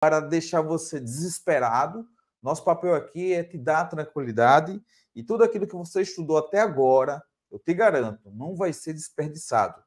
para deixar você desesperado. Nosso papel aqui é te dar tranquilidade e tudo aquilo que você estudou até agora, eu te garanto, não vai ser desperdiçado,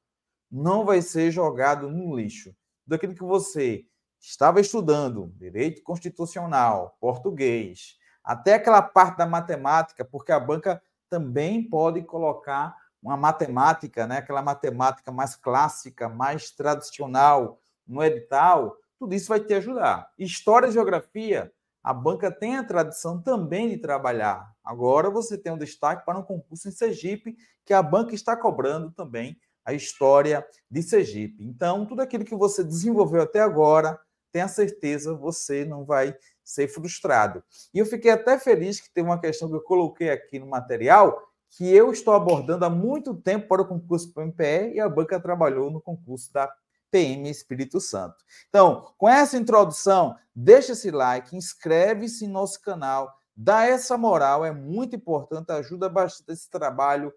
não vai ser jogado no lixo. Tudo aquilo que você estava estudando, direito constitucional, português, até aquela parte da matemática, porque a banca também pode colocar uma matemática, né? Aquela matemática mais clássica, mais tradicional no edital, tudo isso vai te ajudar. História e geografia, a banca tem a tradição também de trabalhar. Agora você tem um destaque para um concurso em Sergipe, que a banca está cobrando também a história de Sergipe. Então, tudo aquilo que você desenvolveu até agora, tenha certeza, você não vai ser frustrado. E eu fiquei até feliz que tem uma questão que eu coloquei aqui no material, que eu estou abordando há muito tempo para o concurso para o MPE e a banca trabalhou no concurso da PM Espírito Santo. Então, com essa introdução, deixa esse like, inscreve-se no nosso canal, dá essa moral, é muito importante, ajuda bastante esse trabalho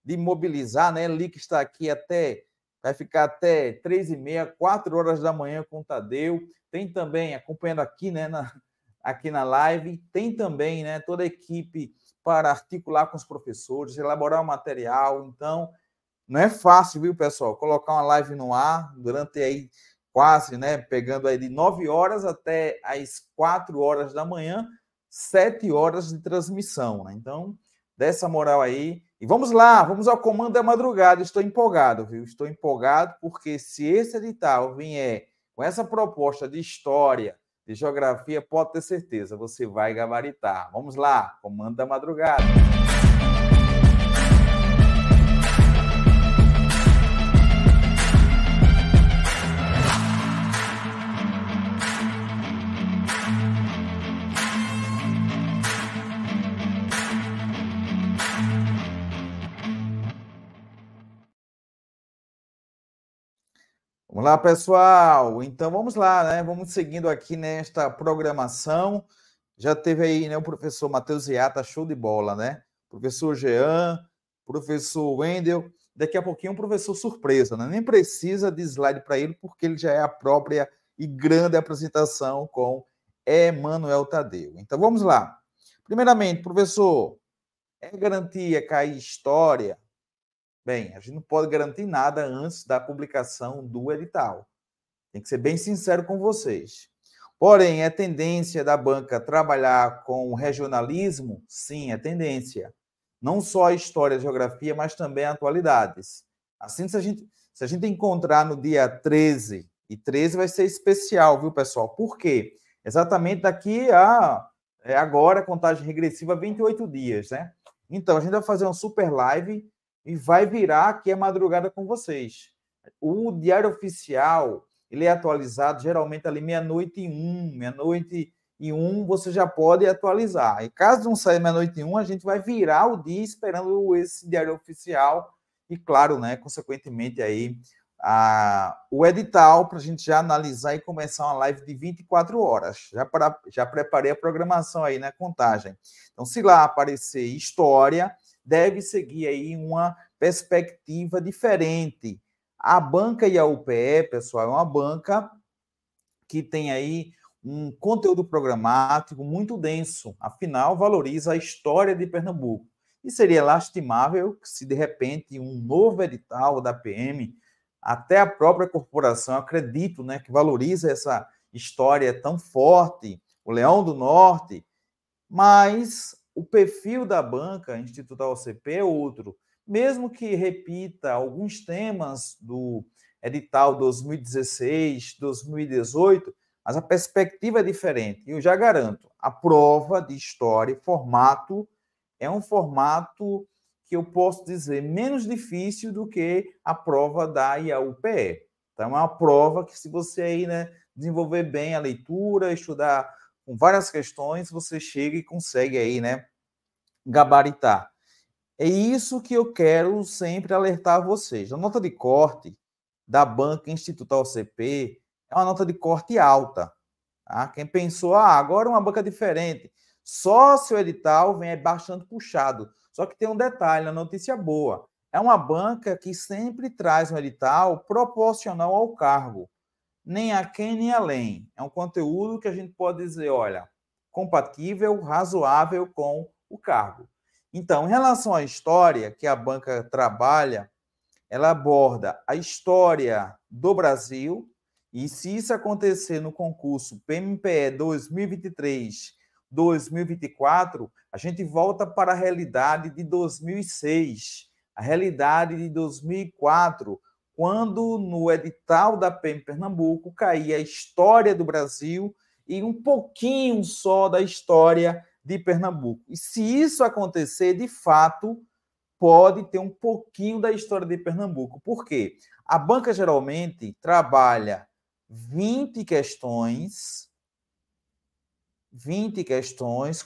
de mobilizar, né? O link está aqui vai ficar até 3h30, 4 horas da manhã com o Tadeu. Tem também, acompanhando aqui, né, aqui na live, tem também, né, toda a equipe para articular com os professores, elaborar o material. Então, não é fácil, viu, pessoal? Colocar uma live no ar durante aí quase, né, pegando aí de 9 horas até as 4 horas da manhã, 7 horas de transmissão, né? Então, dessa moral aí. E vamos lá, vamos ao comando da madrugada. Estou empolgado, viu? Estou empolgado porque se esse edital vier com essa proposta de história, de geografia, pode ter certeza, você vai gabaritar. Vamos lá, comando da madrugada. Vamos lá, pessoal. Então, vamos lá, né? Vamos seguindo aqui nesta programação. Já teve aí, né, o professor Matheus Iata, show de bola, né? Professor Jean, professor Wendel. Daqui a pouquinho um professor surpresa, né? Nem precisa de slide para ele, porque ele já é a própria e grande apresentação com Emanuel Tadeu. Então, vamos lá. Primeiramente, professor, é garantia cair história? Bem, a gente não pode garantir nada antes da publicação do edital. Tem que ser bem sincero com vocês. Porém, é tendência da banca trabalhar com o regionalismo? Sim, é tendência. Não só a história e a geografia, mas também atualidades. Assim, se a gente encontrar no dia 13, e 13 vai ser especial, viu, pessoal? Por quê? Exatamente daqui a agora, contagem regressiva, 28 dias, né? Então, a gente vai fazer uma super live e vai virar aqui a madrugada com vocês. O Diário Oficial, ele é atualizado geralmente ali meia-noite e um, você já pode atualizar. E caso não saia meia-noite e um, a gente vai virar o dia esperando esse Diário Oficial e, claro, né, consequentemente aí, o edital para a gente já analisar e começar uma live de 24 horas. Já preparei a programação aí na contagem. Então, se lá aparecer história, deve seguir aí uma perspectiva diferente. A banca e a UPE, pessoal, é uma banca que tem aí um conteúdo programático muito denso, afinal, valoriza a história de Pernambuco. E seria lastimável que, se de repente um novo edital da PM, até a própria corporação, acredito, né, que valoriza essa história tão forte, o Leão do Norte, mas o perfil da banca Instituto OCP é outro. Mesmo que repita alguns temas do edital 2016, 2018, mas a perspectiva é diferente. E eu já garanto, a prova de história, formato, é um formato que eu posso dizer menos difícil do que a prova da IAUPE. Então, é uma prova que, se você aí, né, desenvolver bem a leitura, estudar com várias questões, você chega e consegue aí, né, gabaritar. É isso que eu quero sempre alertar vocês. A nota de corte da banca Instituto OCP é uma nota de corte alta. Tá? Quem pensou, agora uma banca diferente, só se o edital vem bastante puxado. Só que tem um detalhe, uma notícia boa. É uma banca que sempre traz um edital proporcional ao cargo. nem aquém nem além. É um conteúdo que a gente pode dizer, olha, compatível, razoável com o cargo. Então, em relação à história que a banca trabalha, ela aborda a história do Brasil, e se isso acontecer no concurso PMPE 2023-2024, a gente volta para a realidade de 2006, a realidade de 2004, quando no edital da PM Pernambuco caía a história do Brasil e um pouquinho só da história de Pernambuco. E se isso acontecer, de fato, pode ter um pouquinho da história de Pernambuco. Por quê? A banca geralmente trabalha 20 questões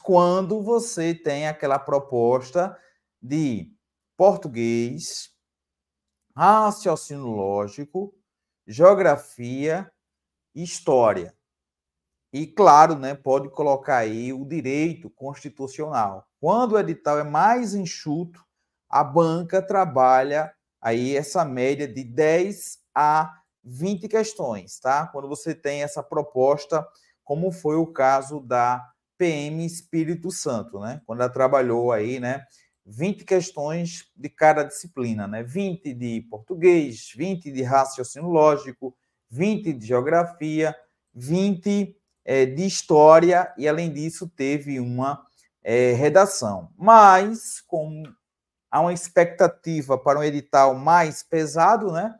quando você tem aquela proposta de português, raciocínio lógico, geografia e história. E, claro, né, pode colocar aí o direito constitucional. Quando o edital é mais enxuto, a banca trabalha aí essa média de 10 a 20 questões, tá? Quando você tem essa proposta, como foi o caso da PM Espírito Santo, né? Quando ela trabalhou aí, né, 20 questões de cada disciplina, né? 20 de português, 20 de raciocínio lógico, 20 de geografia, 20 de história, e além disso teve uma redação. Mas, como há uma expectativa para um edital mais pesado, né?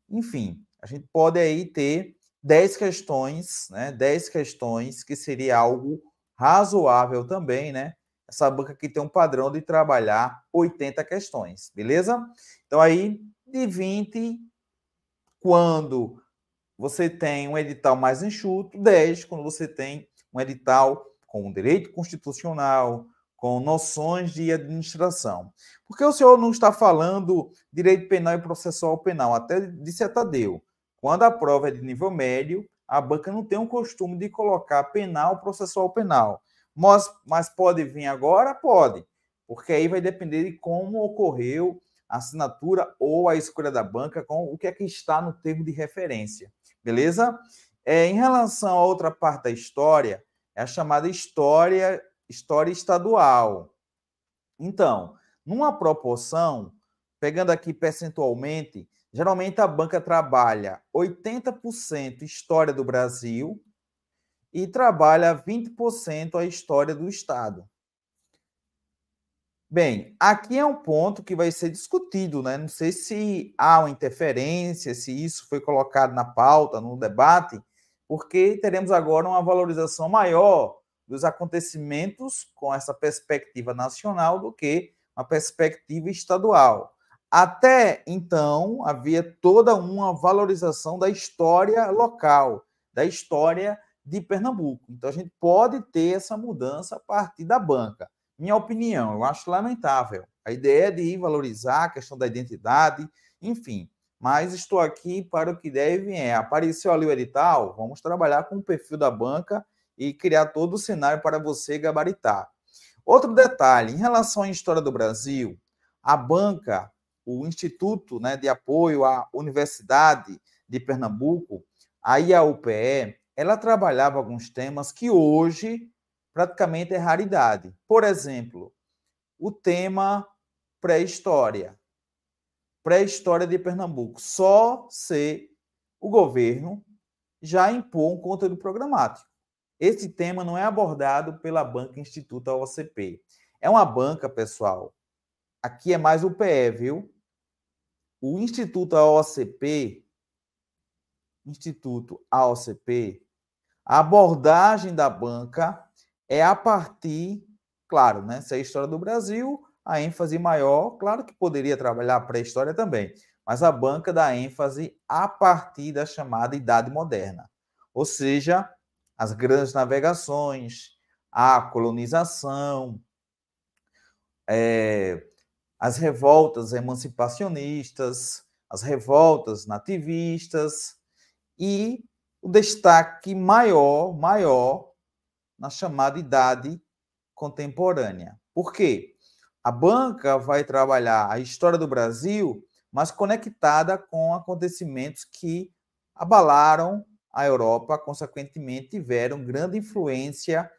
Enfim, a gente pode aí ter 10 questões, né? 10 questões, que seria algo razoável também, né? Essa banca aqui tem um padrão de trabalhar 80 questões, beleza? Então, aí, de 20, quando você tem um edital mais enxuto, 10 quando você tem um edital com direito constitucional, com noções de administração. Porque o senhor não está falando direito penal e processual penal, até disse a Tadeu. Quando a prova é de nível médio, a banca não tem o costume de colocar penal, processual penal. Mas pode vir agora? Pode, porque aí vai depender de como ocorreu a assinatura ou a escolha da banca, com o que é que está no termo de referência. Beleza? Em relação a outra parte da história, é a chamada história estadual. Então, numa proporção, pegando aqui percentualmente, geralmente a banca trabalha 80% história do Brasil e trabalha 20% a história do Estado. Bem, aqui é um ponto que vai ser discutido, né? Não sei se há uma interferência, se isso foi colocado na pauta, no debate, porque teremos agora uma valorização maior dos acontecimentos com essa perspectiva nacional do que uma perspectiva estadual. Até então, havia toda uma valorização da história local, da história de Pernambuco. Então, a gente pode ter essa mudança a partir da banca. Minha opinião, eu acho lamentável. A ideia é de valorizar a questão da identidade, enfim. Mas estou aqui para o que deve apareceu ali o edital, vamos trabalhar com o perfil da banca e criar todo o cenário para você gabaritar. Outro detalhe, em relação à história do Brasil, a banca, o Instituto, né, de Apoio à Universidade de Pernambuco, a IAUPE, ela trabalhava alguns temas que hoje praticamente é raridade. Por exemplo, o tema pré-história. Pré-história de Pernambuco. Só se o governo já impor um conteúdo programático. Esse tema não é abordado pela banca Instituto AOCP. É uma banca, pessoal, aqui é mais o PE, viu? O Instituto AOCP, a abordagem da banca é a partir, claro, né? Se é a história do Brasil, a ênfase maior, claro que poderia trabalhar a pré-história também, mas a banca dá ênfase a partir da chamada Idade Moderna, ou seja, as grandes navegações, a colonização, as revoltas emancipacionistas, as revoltas nativistas e o destaque maior na chamada idade contemporânea. Por quê? A banca vai trabalhar a história do Brasil, mas conectada com acontecimentos que abalaram a Europa, consequentemente, tiveram grande influência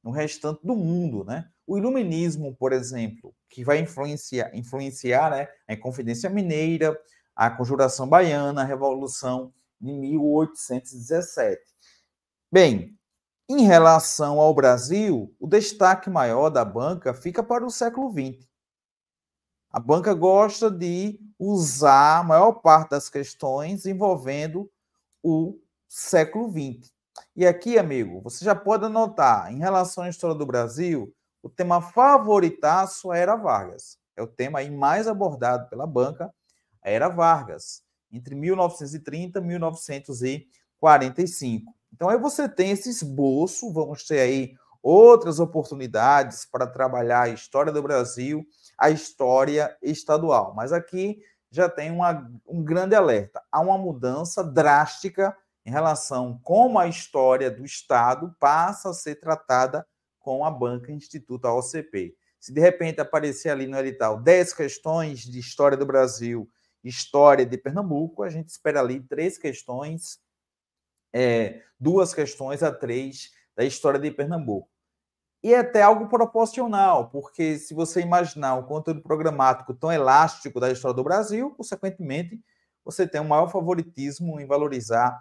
no restante do mundo, né? O iluminismo, por exemplo, que vai influenciar, né, a Inconfidência Mineira, a Conjuração Baiana, a Revolução de 1817. Bem, em relação ao Brasil, o destaque maior da banca fica para o século XX. A banca gosta de usar a maior parte das questões envolvendo o século XX. E aqui, amigo, você já pode anotar, em relação à história do Brasil, o tema favoritaço é a Era Vargas. É o tema aí mais abordado pela banca, a Era Vargas, entre 1930 e 1945. Então, aí você tem esse esboço, vamos ter aí outras oportunidades para trabalhar a história do Brasil, a história estadual. Mas aqui já tem um grande alerta. Há uma mudança drástica em relação a como a história do Estado passa a ser tratada com a banca Instituto AOCP. Se de repente aparecer ali no edital 10 questões de história do Brasil, história de Pernambuco, a gente espera ali 3 questões, 2 questões a 3 da história de Pernambuco. E é até algo proporcional, porque se você imaginar um conteúdo programático tão elástico da história do Brasil, consequentemente, você tem um maior favoritismo em valorizar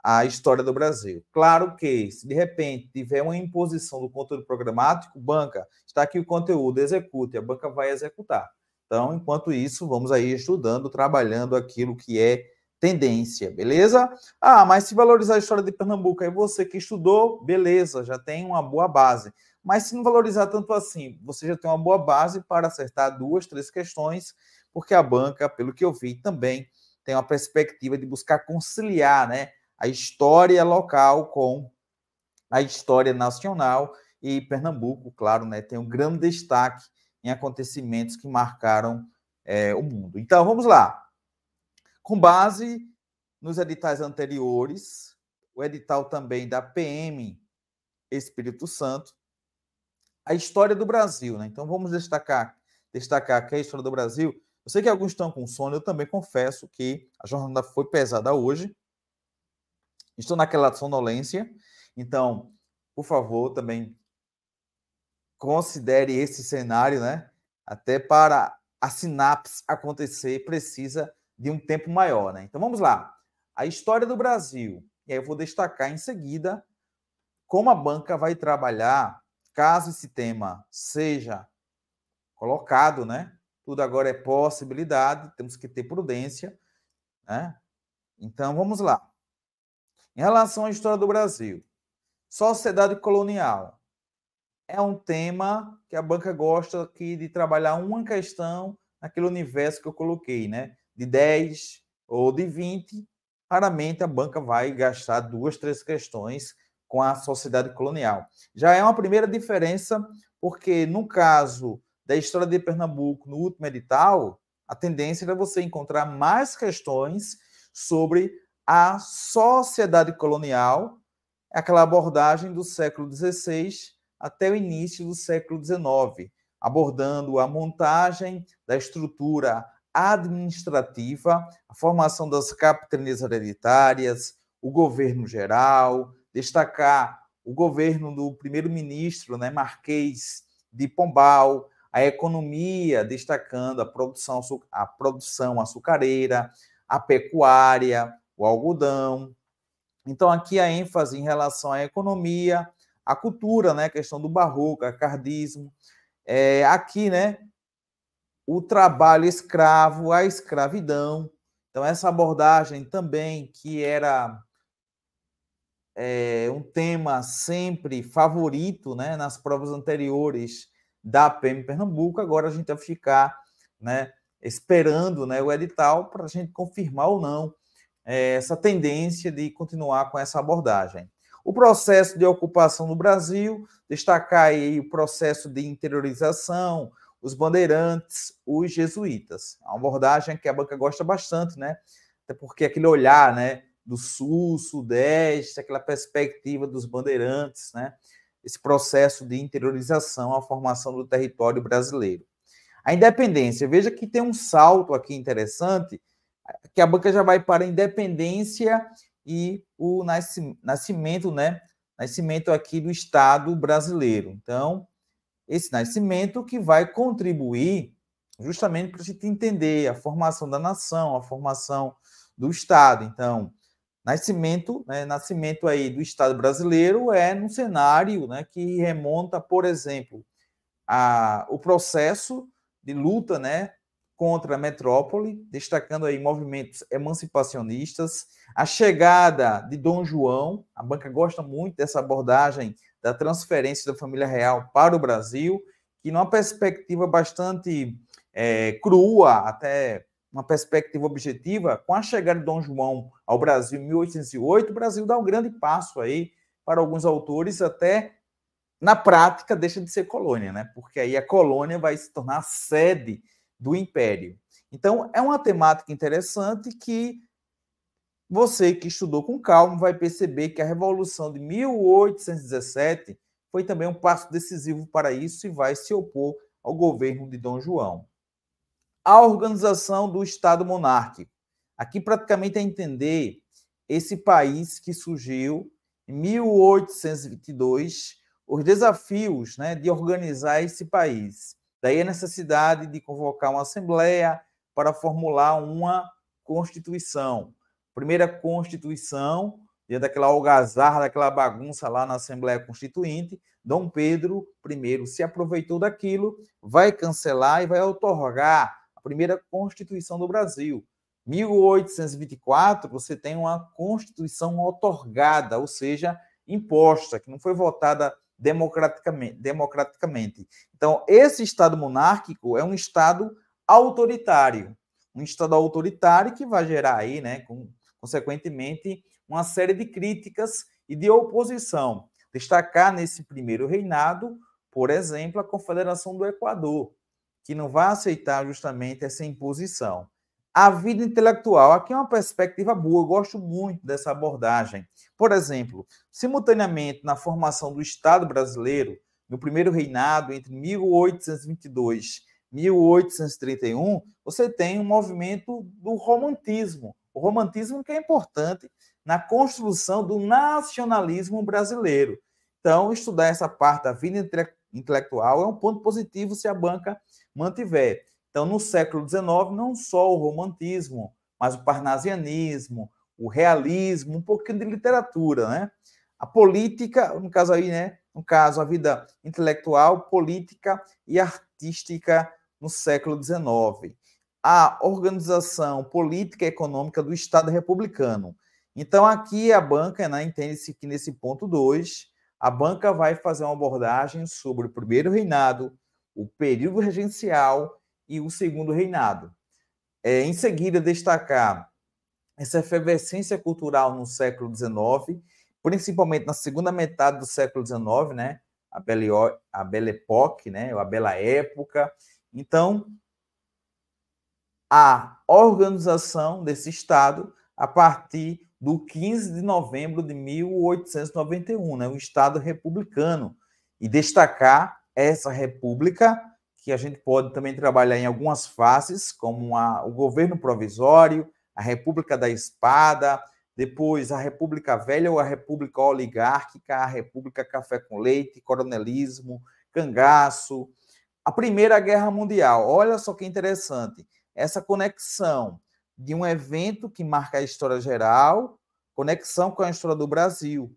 a história do Brasil. Claro que, se de repente tiver uma imposição do conteúdo programático, banca, está aqui o conteúdo, execute, a banca vai executar. Então, enquanto isso, vamos aí estudando, trabalhando aquilo que é tendência, beleza? Ah, mas se valorizar a história de Pernambuco, aí você que estudou, beleza, já tem uma boa base. Mas se não valorizar tanto assim, você já tem uma boa base para acertar 2, 3 questões, porque a banca, pelo que eu vi, também tem uma perspectiva de buscar conciliar, né, a história local com a história nacional, e Pernambuco, claro, né, tem um grande destaque em acontecimentos que marcaram o mundo. Então, vamos lá. Com base nos editais anteriores, o edital também da PM Espírito Santo, a história do Brasil, né? Então vamos destacar aqui a história do Brasil. Eu sei que alguns estão com sono, eu também confesso que a jornada foi pesada hoje. Estou naquela sonolência, então, por favor, também considere esse cenário, né? Até para a sinapse acontecer, precisa de um tempo maior, né? Então vamos lá. A história do Brasil. E aí eu vou destacar em seguida como a banca vai trabalhar caso esse tema seja colocado, né? Tudo agora é possibilidade, temos que ter prudência, né? Então, vamos lá. Em relação à história do Brasil, sociedade colonial é um tema que a banca gosta aqui de trabalhar uma questão naquele universo que eu coloquei, né? De 10 ou de 20, raramente a banca vai gastar 2, 3 questões com a sociedade colonial. Já é uma primeira diferença, porque no caso da história de Pernambuco, no último edital, a tendência era você encontrar mais questões sobre a sociedade colonial, aquela abordagem do século XVI até o início do século XIX, abordando a montagem da estrutura administrativa, a formação das capitanias hereditárias, o governo geral, destacar o governo do primeiro-ministro, né, Marquês de Pombal, a economia, destacando a produção açucareira, a pecuária, o algodão. Então, aqui a ênfase em relação à economia, a cultura, né, a questão do barroco, cardismo. Aqui, né, o trabalho escravo, a escravidão. Então, essa abordagem também, que era um tema sempre favorito, né, nas provas anteriores da PM Pernambuco, agora a gente vai ficar, né, esperando, né, o edital para a gente confirmar ou não essa tendência de continuar com essa abordagem. O processo de ocupação no Brasil, destacar aí o processo de interiorização, os bandeirantes, os jesuítas. A abordagem que a banca gosta bastante, né? Até porque aquele olhar, né, do sul, sudeste, aquela perspectiva dos bandeirantes, né? Esse processo de interiorização, a formação do território brasileiro. A independência, veja que tem um salto aqui interessante, que a banca já vai para a independência e o nascimento, né? Nascimento aqui do Estado brasileiro. Então, esse nascimento que vai contribuir justamente para a gente entender a formação da nação, a formação do Estado. Então, nascimento aí do Estado brasileiro é num cenário, né, que remonta, por exemplo, o processo de luta, né, contra a metrópole, destacando aí movimentos emancipacionistas, a chegada de Dom João, a banca gosta muito dessa abordagem da transferência da família real para o Brasil, que numa perspectiva bastante crua, até uma perspectiva objetiva, com a chegada de Dom João ao Brasil em 1808, o Brasil dá um grande passo aí para alguns autores, até na prática deixa de ser colônia, né? Porque aí a colônia vai se tornar a sede do império. Então, é uma temática interessante que você que estudou com calma vai perceber que a Revolução de 1817 foi também um passo decisivo para isso e vai se opor ao governo de Dom João. A organização do Estado monárquico. Aqui praticamente é entender esse país que surgiu em 1822, os desafios, né, de organizar esse país. Daí a necessidade de convocar uma assembleia para formular uma constituição. Primeira constituição, dentro daquela algazarra, daquela bagunça lá na Assembleia Constituinte, Dom Pedro I se aproveitou daquilo, vai cancelar e vai outorgar a primeira Constituição do Brasil. 1824, você tem uma Constituição outorgada, ou seja, imposta, que não foi votada democraticamente. Então, esse Estado monárquico é um Estado autoritário. Um Estado autoritário que vai gerar aí, né, consequentemente, uma série de críticas e de oposição. Destacar nesse primeiro reinado, por exemplo, a Confederação do Equador, que não vai aceitar justamente essa imposição. A vida intelectual, aqui é uma perspectiva boa, eu gosto muito dessa abordagem. Por exemplo, simultaneamente na formação do Estado brasileiro, no primeiro reinado, entre 1822 e 1831, você tem um movimento do romantismo. O romantismo que é importante na construção do nacionalismo brasileiro. Então, estudar essa parte da vida intelectual é um ponto positivo se a banca mantiver. Então, no século XIX, não só o romantismo, mas o parnasianismo, o realismo, um pouquinho de literatura, né? A política, no caso aí, né? No caso, a vida intelectual, política e artística no século XIX. A organização política e econômica do Estado republicano. Então, aqui a banca, né, entende-se que nesse ponto 2, a banca vai fazer uma abordagem sobre o primeiro reinado, o período regencial e o segundo reinado. Em seguida, destacar essa efervescência cultural no século XIX, principalmente na segunda metade do século XIX, né? A Belle Époque, né? A Bela Época. Então, a organização desse Estado a partir do 15 de novembro de 1891, né? O Estado republicano. E destacar essa república, que a gente pode também trabalhar em algumas faces, como o governo provisório, a República da Espada, depois a República Velha ou a República Oligárquica, a República Café com Leite, Coronelismo, Cangaço, a Primeira Guerra Mundial. Olha só que interessante, essa conexão de um evento que marca a história geral, conexão com a história do Brasil.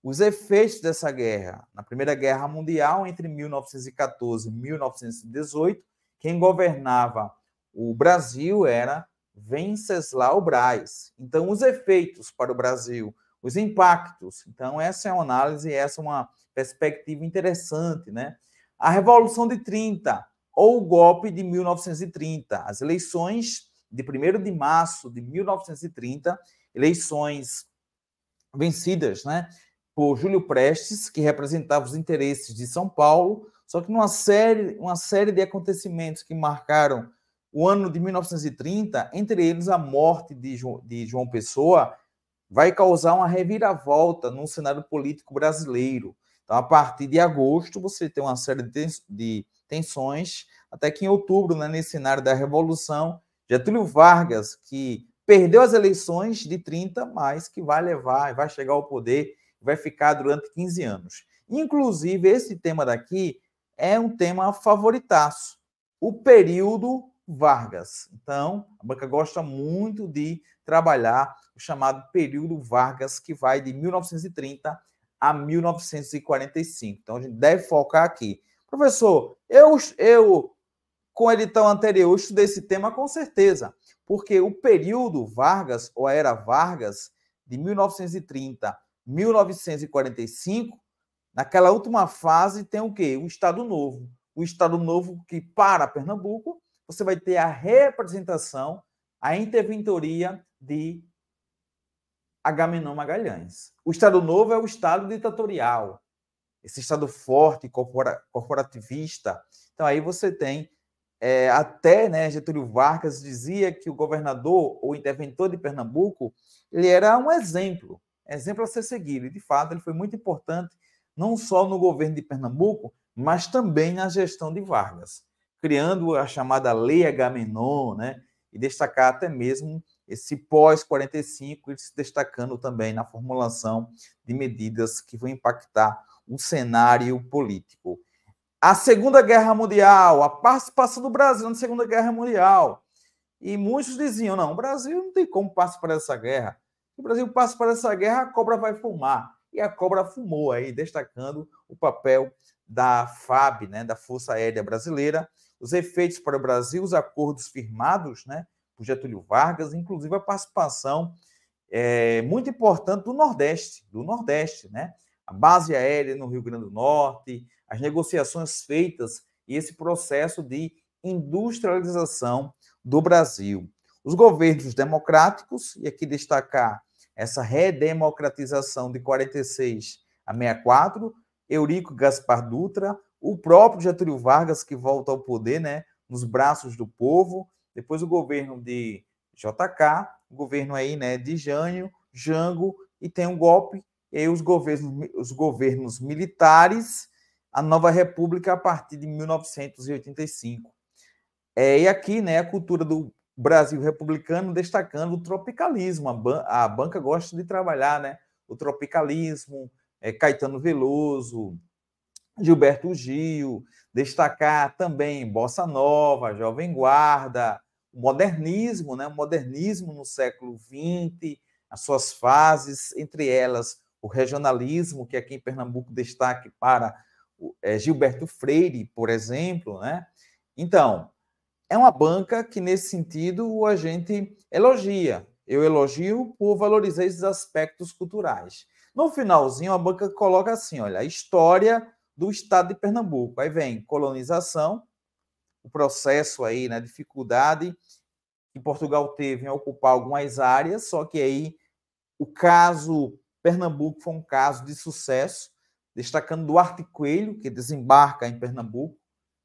Os efeitos dessa guerra, na Primeira Guerra Mundial, entre 1914 e 1918, quem governava o Brasil era Venceslau Braz. Então, os efeitos para o Brasil, os impactos. Então, essa é uma análise, essa é uma perspectiva interessante, né? A Revolução de 30, ou o golpe de 1930, as eleições de 1º de março de 1930, eleições vencidas, né, por Júlio Prestes, que representava os interesses de São Paulo, só que uma série de acontecimentos que marcaram o ano de 1930, entre eles a morte de João Pessoa, vai causar uma reviravolta no cenário político brasileiro. Então, a partir de agosto, você tem uma série de tensões, até que em outubro, né, nesse cenário da Revolução, Getúlio Vargas, que perdeu as eleições de 30, mas que vai levar, vai chegar ao poder, vai ficar durante 15 anos. Inclusive, esse tema daqui é um tema favoritaço, o período Vargas. Então, a banca gosta muito de trabalhar o chamado período Vargas, que vai de 1930 a 1945. Então, a gente deve focar aqui. Professor, eu com o edital anterior, eu estudei esse tema com certeza, porque o período Vargas, ou a era Vargas, de 1930 a 1945, naquela última fase tem o quê? O Estado Novo. O Estado Novo que, para Pernambuco, você vai ter a representação, a interventoria de Agamenon Magalhães. O Estado Novo é o Estado ditatorial, esse Estado forte, corporativista. Então, aí você tem até, né, Getúlio Vargas dizia que o governador ou interventor de Pernambuco ele era um exemplo a ser seguido. E, de fato, ele foi muito importante, não só no governo de Pernambuco, mas também na gestão de Vargas, criando a chamada Lei Agamenon, né, e destacar até mesmo esse pós-45, e se destacando também na formulação de medidas que vão impactar o cenário político. A Segunda Guerra Mundial, a participação do Brasil na Segunda Guerra Mundial. E muitos diziam, não, o Brasil não tem como participar dessa guerra. Se o Brasil participar dessa guerra, a cobra vai fumar. E a cobra fumou aí, destacando o papel da FAB, né, da Força Aérea Brasileira, os efeitos para o Brasil, os acordos firmados, né, por Getúlio Vargas, inclusive a participação muito importante do Nordeste, né? A base aérea no Rio Grande do Norte, as negociações feitas e esse processo de industrialização do Brasil. Os governos democráticos, e aqui destacar essa redemocratização de 46 a 64, Eurico Gaspar Dutra, o próprio Getúlio Vargas, que volta ao poder, né, nos braços do povo, depois o governo de JK, o governo aí, né, de Jânio, Jango, e tem um golpe, e aí os governos militares, a nova república a partir de 1985. E aqui, né, a cultura do Brasil republicano destacando o tropicalismo. A banca gosta de trabalhar, né, o tropicalismo, Caetano Veloso, Gilberto Gil, destacar também Bossa Nova, Jovem Guarda, o modernismo, né, o modernismo no século XX, as suas fases, entre elas o regionalismo, que aqui em Pernambuco destaque para Gilberto Freire, por exemplo, né? Então, é uma banca que, nesse sentido, a gente elogia. Eu elogio por valorizar esses aspectos culturais. No finalzinho, a banca coloca assim, olha, a história do estado de Pernambuco. Aí vem colonização, o processo aí, né, dificuldade que Portugal teve em ocupar algumas áreas, só que aí o caso Pernambuco foi um caso de sucesso, destacando Duarte Coelho, que desembarca em Pernambuco,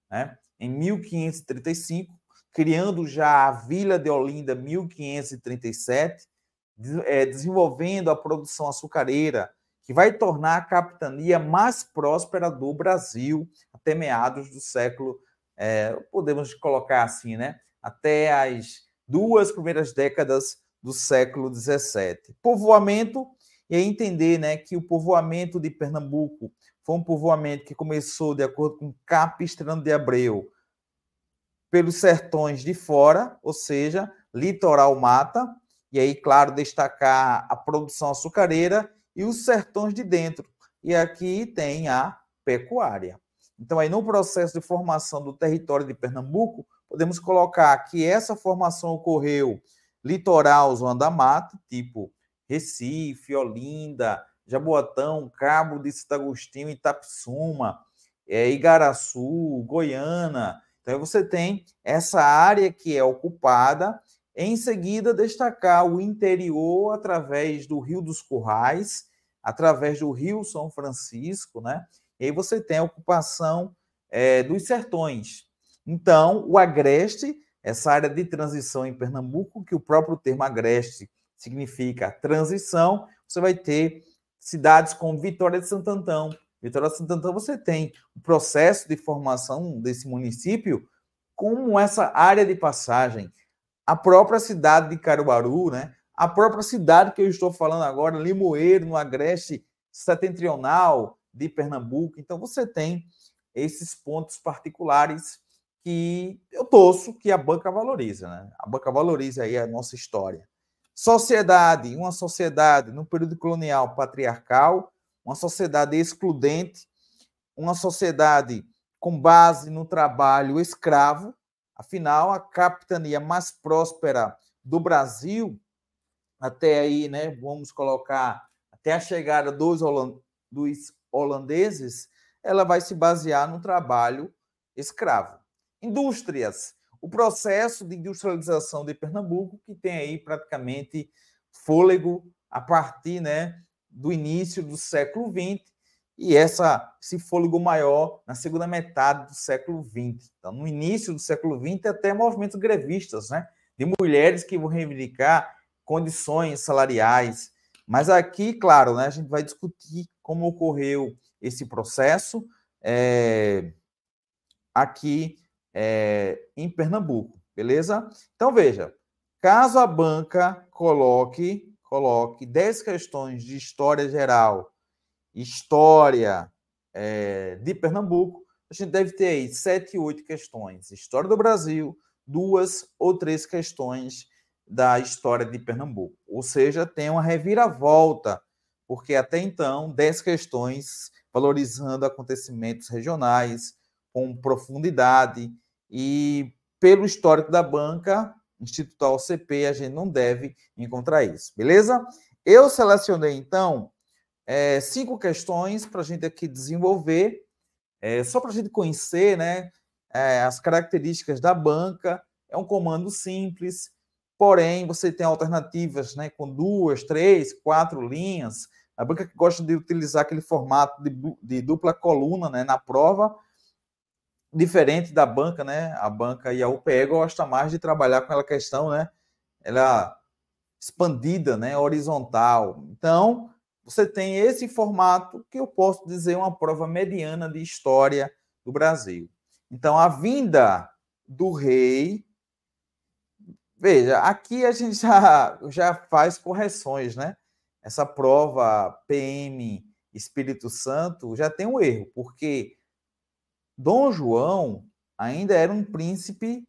né, em 1535, criando já a Vila de Olinda em 1537, desenvolvendo a produção açucareira, que vai tornar a capitania mais próspera do Brasil até meados do século, podemos colocar assim, né, até as 2 primeiras décadas do século XVII. Povoamento, e aí entender, né, que o povoamento de Pernambuco foi um povoamento que começou, de acordo com Capistrano de Abreu, pelos sertões de fora, ou seja, litoral mata, e aí, claro, destacar a produção açucareira e os sertões de dentro. E aqui tem a pecuária. Então, aí no processo de formação do território de Pernambuco, podemos colocar que essa formação ocorreu litoral, zona da mata, tipo Recife, Olinda, Jaboatão, Cabo de Santo Agostinho, Itapissuma, Igaraçu, Goiânia. Então, você tem essa área que é ocupada. Em seguida, destacar o interior através do Rio dos Currais, através do Rio São Francisco, né? E aí você tem a ocupação dos sertões. Então, o agreste, essa área de transição em Pernambuco, que o próprio termo agreste significa transição, você vai ter cidades como Vitória de Santo Antão. Vitória de Santo Antão, você tem o processo de formação desse município como essa área de passagem. a própria cidade de Caruaru, né? A própria cidade que eu estou falando agora, Limoeiro, no agreste setentrional de Pernambuco. Então, você tem esses pontos particulares que eu torço que a banca valoriza, né? A banca valoriza aí a nossa história. Sociedade, uma sociedade no período colonial patriarcal, uma sociedade excludente, uma sociedade com base no trabalho escravo. Afinal, a capitania mais próspera do Brasil, até aí, né, vamos colocar, até a chegada dos holandeses, ela vai se basear no trabalho escravo. Indústrias. O processo de industrialização de Pernambuco, que tem aí praticamente fôlego a partir, né, do início do século XX, e esse fôlego maior na segunda metade do século XX. Então, no início do século XX, até movimentos grevistas, né, de mulheres que vão reivindicar condições salariais. Mas aqui, claro, né, a gente vai discutir como ocorreu esse processo aqui em Pernambuco, beleza? Então, veja, caso a banca coloque 10 questões de história geral, história de Pernambuco, a gente deve ter aí 7, 8 questões. História do Brasil, 2 ou 3 questões da história de Pernambuco. Ou seja, tem uma reviravolta, porque até então, 10 questões valorizando acontecimentos regionais com profundidade e pelo histórico da banca, Instituto OCP, a gente não deve encontrar isso, beleza? Eu selecionei, então, 5 questões para a gente aqui desenvolver, só para a gente conhecer, né, as características da banca. É um comando simples, porém, você tem alternativas, né, com 2, 3, 4 linhas. A banca que gosta de utilizar aquele formato de dupla coluna, né, na prova, diferente da banca, né? A banca e a UPE gosta mais de trabalhar com aquela questão, né? Ela expandida, né? Horizontal. Então, você tem esse formato que eu posso dizer uma prova mediana de história do Brasil. Então, a vinda do rei. Veja, aqui a gente já faz correções, né? Essa prova PM Espírito Santo já tem um erro, porque Dom João ainda era um príncipe,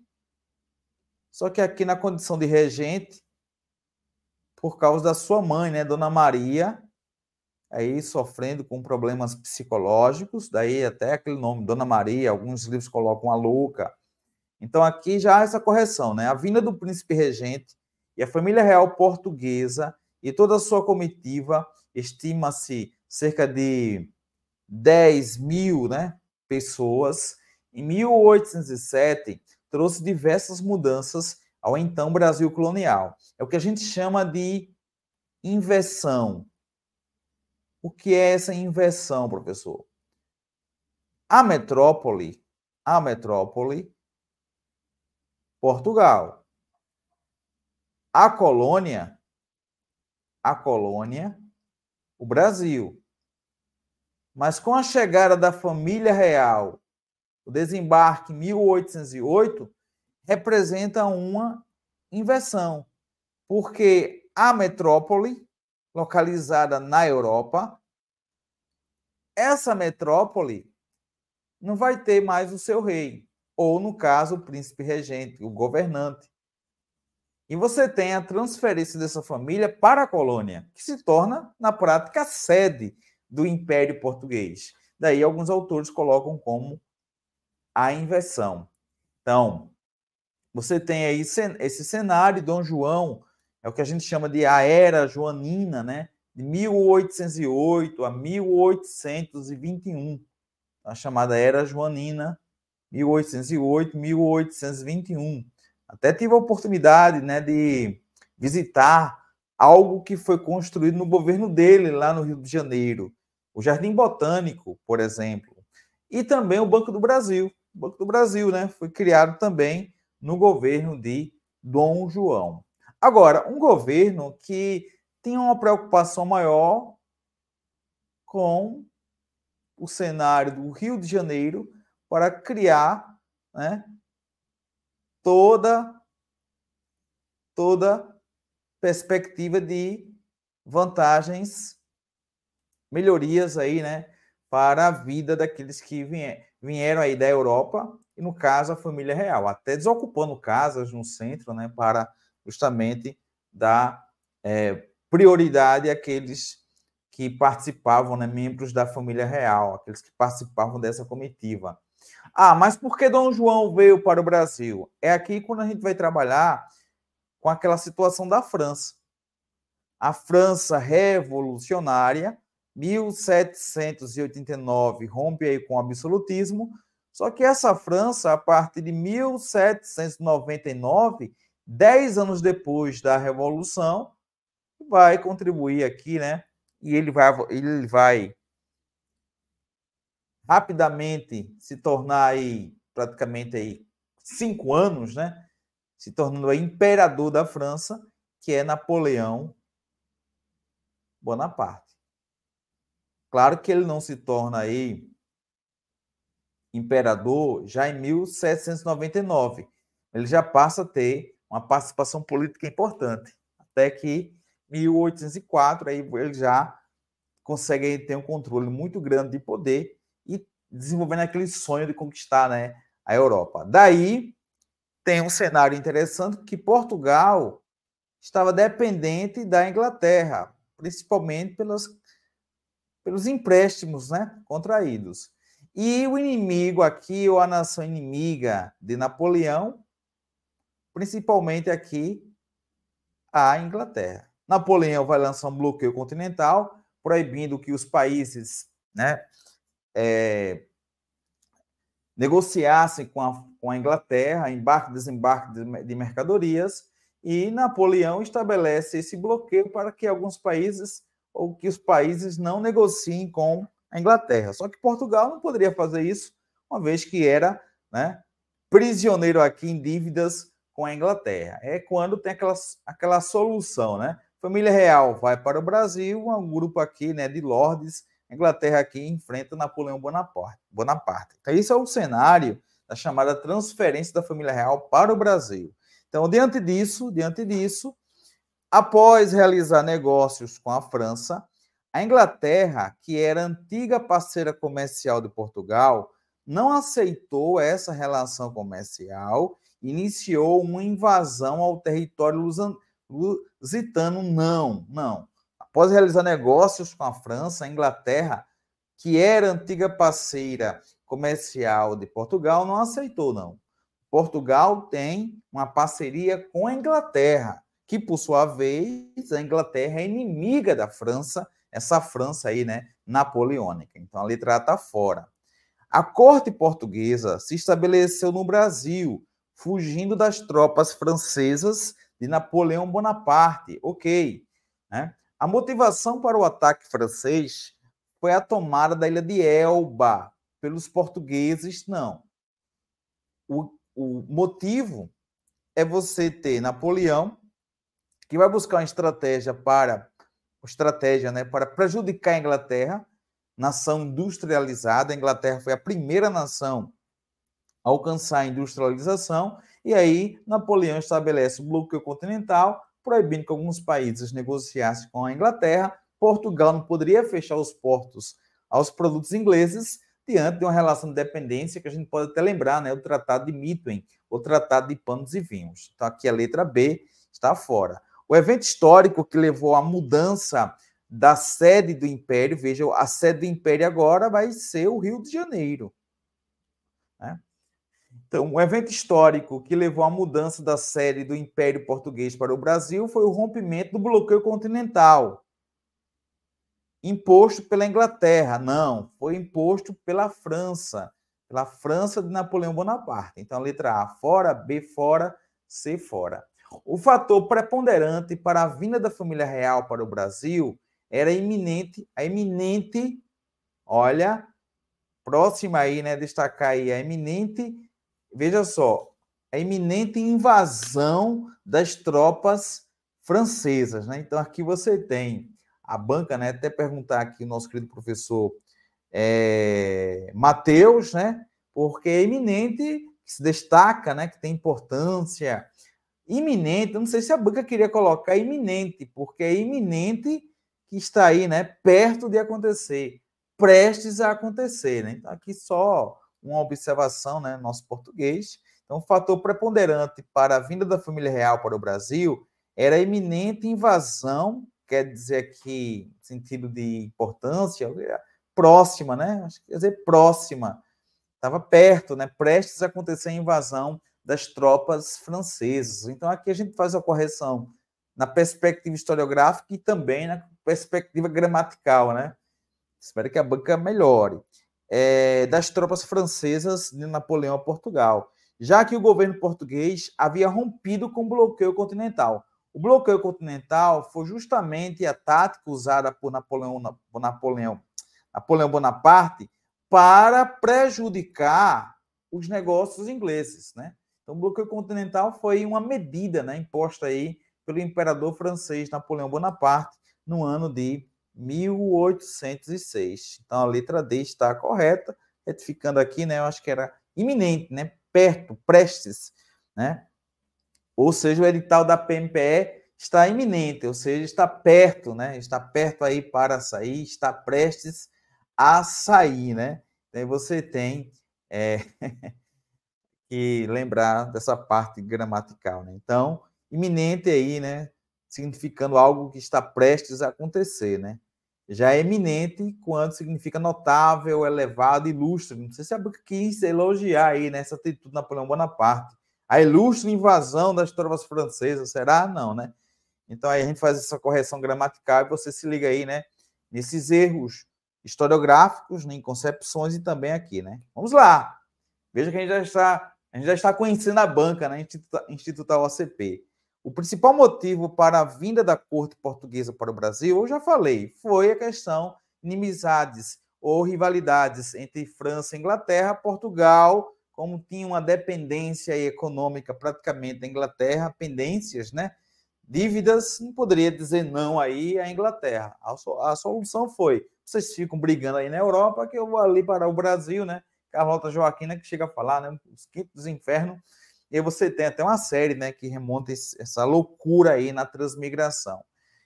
só que aqui na condição de regente, por causa da sua mãe, né, Dona Maria, aí sofrendo com problemas psicológicos, daí até aquele nome, Dona Maria, alguns livros colocam a louca. Então aqui já há essa correção, né? A vinda do príncipe regente e a família real portuguesa e toda a sua comitiva, estima-se cerca de 10 mil, né, pessoas, em 1807, trouxe diversas mudanças ao então Brasil colonial. É o que a gente chama de inversão. O que é essa inversão, professor? A metrópole, Portugal. A colônia, o Brasil. Mas com a chegada da família real, o desembarque em 1808 representa uma inversão, porque a metrópole, localizada na Europa, essa metrópole não vai ter mais o seu rei, ou, no caso, o príncipe regente, o governante. E você tem a transferência dessa família para a colônia, que se torna, na prática, a sede do Império Português. Daí, alguns autores colocam como a inversão. Então, você tem aí esse cenário, Dom João, é o que a gente chama de a Era Joanina, né? De 1808 a 1821, a chamada Era Joanina, 1808, 1821. Até tive a oportunidade, né, de visitar algo que foi construído no governo dele, lá no Rio de Janeiro. O Jardim Botânico, por exemplo. E também o Banco do Brasil. O Banco do Brasil, né, foi criado também no governo de Dom João. Agora, um governo que tinha uma preocupação maior com o cenário do Rio de Janeiro para criar, né, toda toda perspectiva de vantagens, melhorias aí, né, para a vida daqueles que vieram aí da Europa, e no caso a família real, até desocupando casas no centro, né, para justamente dar prioridade àqueles que participavam, né, membros da família real, aqueles que participavam dessa comitiva. Ah, mas por que Dom João veio para o Brasil? É aqui quando a gente vai trabalhar com aquela situação da França. A França revolucionária, 1789, rompe aí com o absolutismo, só que essa França, a partir de 1799, 10 anos depois da Revolução, vai contribuir aqui, né? E ele vai rapidamente se tornar aí, praticamente aí 5 anos, né? Se tornando aí imperador da França, que é Napoleão Bonaparte. Claro que ele não se torna aí imperador já em 1799. Ele já passa a ter uma participação política importante, até que 1804 aí ele já consegue ter um controle muito grande de poder e desenvolvendo aquele sonho de conquistar, né, a Europa. Daí tem um cenário interessante que Portugal estava dependente da Inglaterra, principalmente pelos empréstimos, né, contraídos. E o inimigo aqui, ou a nação inimiga de Napoleão, principalmente aqui, a Inglaterra. Napoleão vai lançar um bloqueio continental, proibindo que os países, né, negociassem com a Inglaterra, embarque e desembarque de mercadorias, e Napoleão estabelece esse bloqueio para que alguns países, ou que os países não negociem com a Inglaterra. Só que Portugal não poderia fazer isso, uma vez que era, né, prisioneiro aqui em dívidas com a Inglaterra. É quando tem aquela solução, né? Família real vai para o Brasil, um grupo aqui, né, de lordes, a Inglaterra aqui enfrenta Napoleão Bonaparte. Então, isso é o cenário da chamada transferência da família real para o Brasil. Então, diante disso, após realizar negócios com a França, a Inglaterra, que era antiga parceira comercial de Portugal, não aceitou essa relação comercial, iniciou uma invasão ao território lusitano. Não. Após realizar negócios com a França, a Inglaterra, que era antiga parceira comercial de Portugal, não aceitou, não. Portugal tem uma parceria com a Inglaterra, que, por sua vez, a Inglaterra é inimiga da França, essa França aí, né, napoleônica. Então, a letra A está fora. A corte portuguesa se estabeleceu no Brasil, fugindo das tropas francesas de Napoleão Bonaparte. Ok, né? A motivação para o ataque francês foi a tomada da ilha de Elba pelos portugueses, não. O motivo é você ter Napoleão, que vai buscar uma estratégia né, para prejudicar a Inglaterra, nação industrializada. A Inglaterra foi a primeira nação a alcançar a industrialização, e aí Napoleão estabelece o bloqueio continental, proibindo que alguns países negociassem com a Inglaterra. Portugal não poderia fechar os portos aos produtos ingleses diante de uma relação de dependência que a gente pode até lembrar, né, o Tratado de Mitten, o Tratado de Panos e Vinhos. Então, aqui a letra B está fora. O evento histórico que levou à mudança da sede do Império, veja, a sede do Império agora vai ser o Rio de Janeiro, né? Então, o evento histórico que levou à mudança da sede do Império Português para o Brasil foi o rompimento do bloqueio continental, imposto pela Inglaterra. Não, foi imposto pela França de Napoleão Bonaparte. Então, a letra A fora, B fora, C fora. O fator preponderante para a vinda da família real para o Brasil era a iminente, olha, próxima aí, né, destacar aí, a iminente, veja só, a iminente invasão das tropas francesas, né? Então, aqui você tem a banca, né, até perguntar aqui o nosso querido professor Matheus, né, porque é iminente, que se destaca, né, que tem importância. iminente, eu não sei se a banca queria colocar iminente, porque é iminente que está aí, né, perto de acontecer, prestes a acontecer, né? Então, aqui só uma observação, né, nosso português. Então, o fator preponderante para a vinda da família real para o Brasil era a iminente invasão, quer dizer aqui, sentido de importância, próxima, né? Acho que quer dizer próxima, estava perto, né? Prestes a acontecer a invasão das tropas francesas. Então, aqui a gente faz a correção na perspectiva historiográfica e também na perspectiva gramatical, né? Espero que a banca melhore. Das tropas francesas de Napoleão a Portugal, já que o governo português havia rompido com o bloqueio continental. O bloqueio continental foi justamente a tática usada por Napoleão Bonaparte para prejudicar os negócios ingleses, né? Então, o bloqueio continental foi uma medida, né, imposta aí pelo imperador francês Napoleão Bonaparte no ano de 1806. Então, a letra D está correta, retificando aqui, né, eu acho que era iminente, né, perto, prestes, né? Ou seja, o edital da PMPE está iminente, ou seja, está perto, né? Está perto aí para sair, está prestes a sair, né? Então, você tem que lembrar dessa parte gramatical, né? Então, iminente aí, né? Significando algo que está prestes a acontecer, né? Já é eminente quando significa notável, elevado, ilustre. Não sei se a banca quis elogiar aí nessa atitude de Napoleão Bonaparte. A ilustre invasão das tropas francesas, será? Não, né? Então aí a gente faz essa correção gramatical e você se liga aí, né? Nesses erros historiográficos, né, em concepções e também aqui, né? Vamos lá. Veja que a gente já está conhecendo a banca, né? Institutal OCP. O principal motivo para a vinda da corte portuguesa para o Brasil, eu já falei, foi a questão de inimizades ou rivalidades entre França e Inglaterra. Portugal, como tinha uma dependência econômica praticamente da Inglaterra, pendências, né? Dívidas, não poderia dizer não aí à Inglaterra. A solução foi, vocês ficam brigando aí na Europa, que eu vou ali para o Brasil, né? Carlota Joaquina que chega a falar, né? Os quintos dos infernos. E aí você tem até uma série, né, que remonta essa loucura aí na transmigração.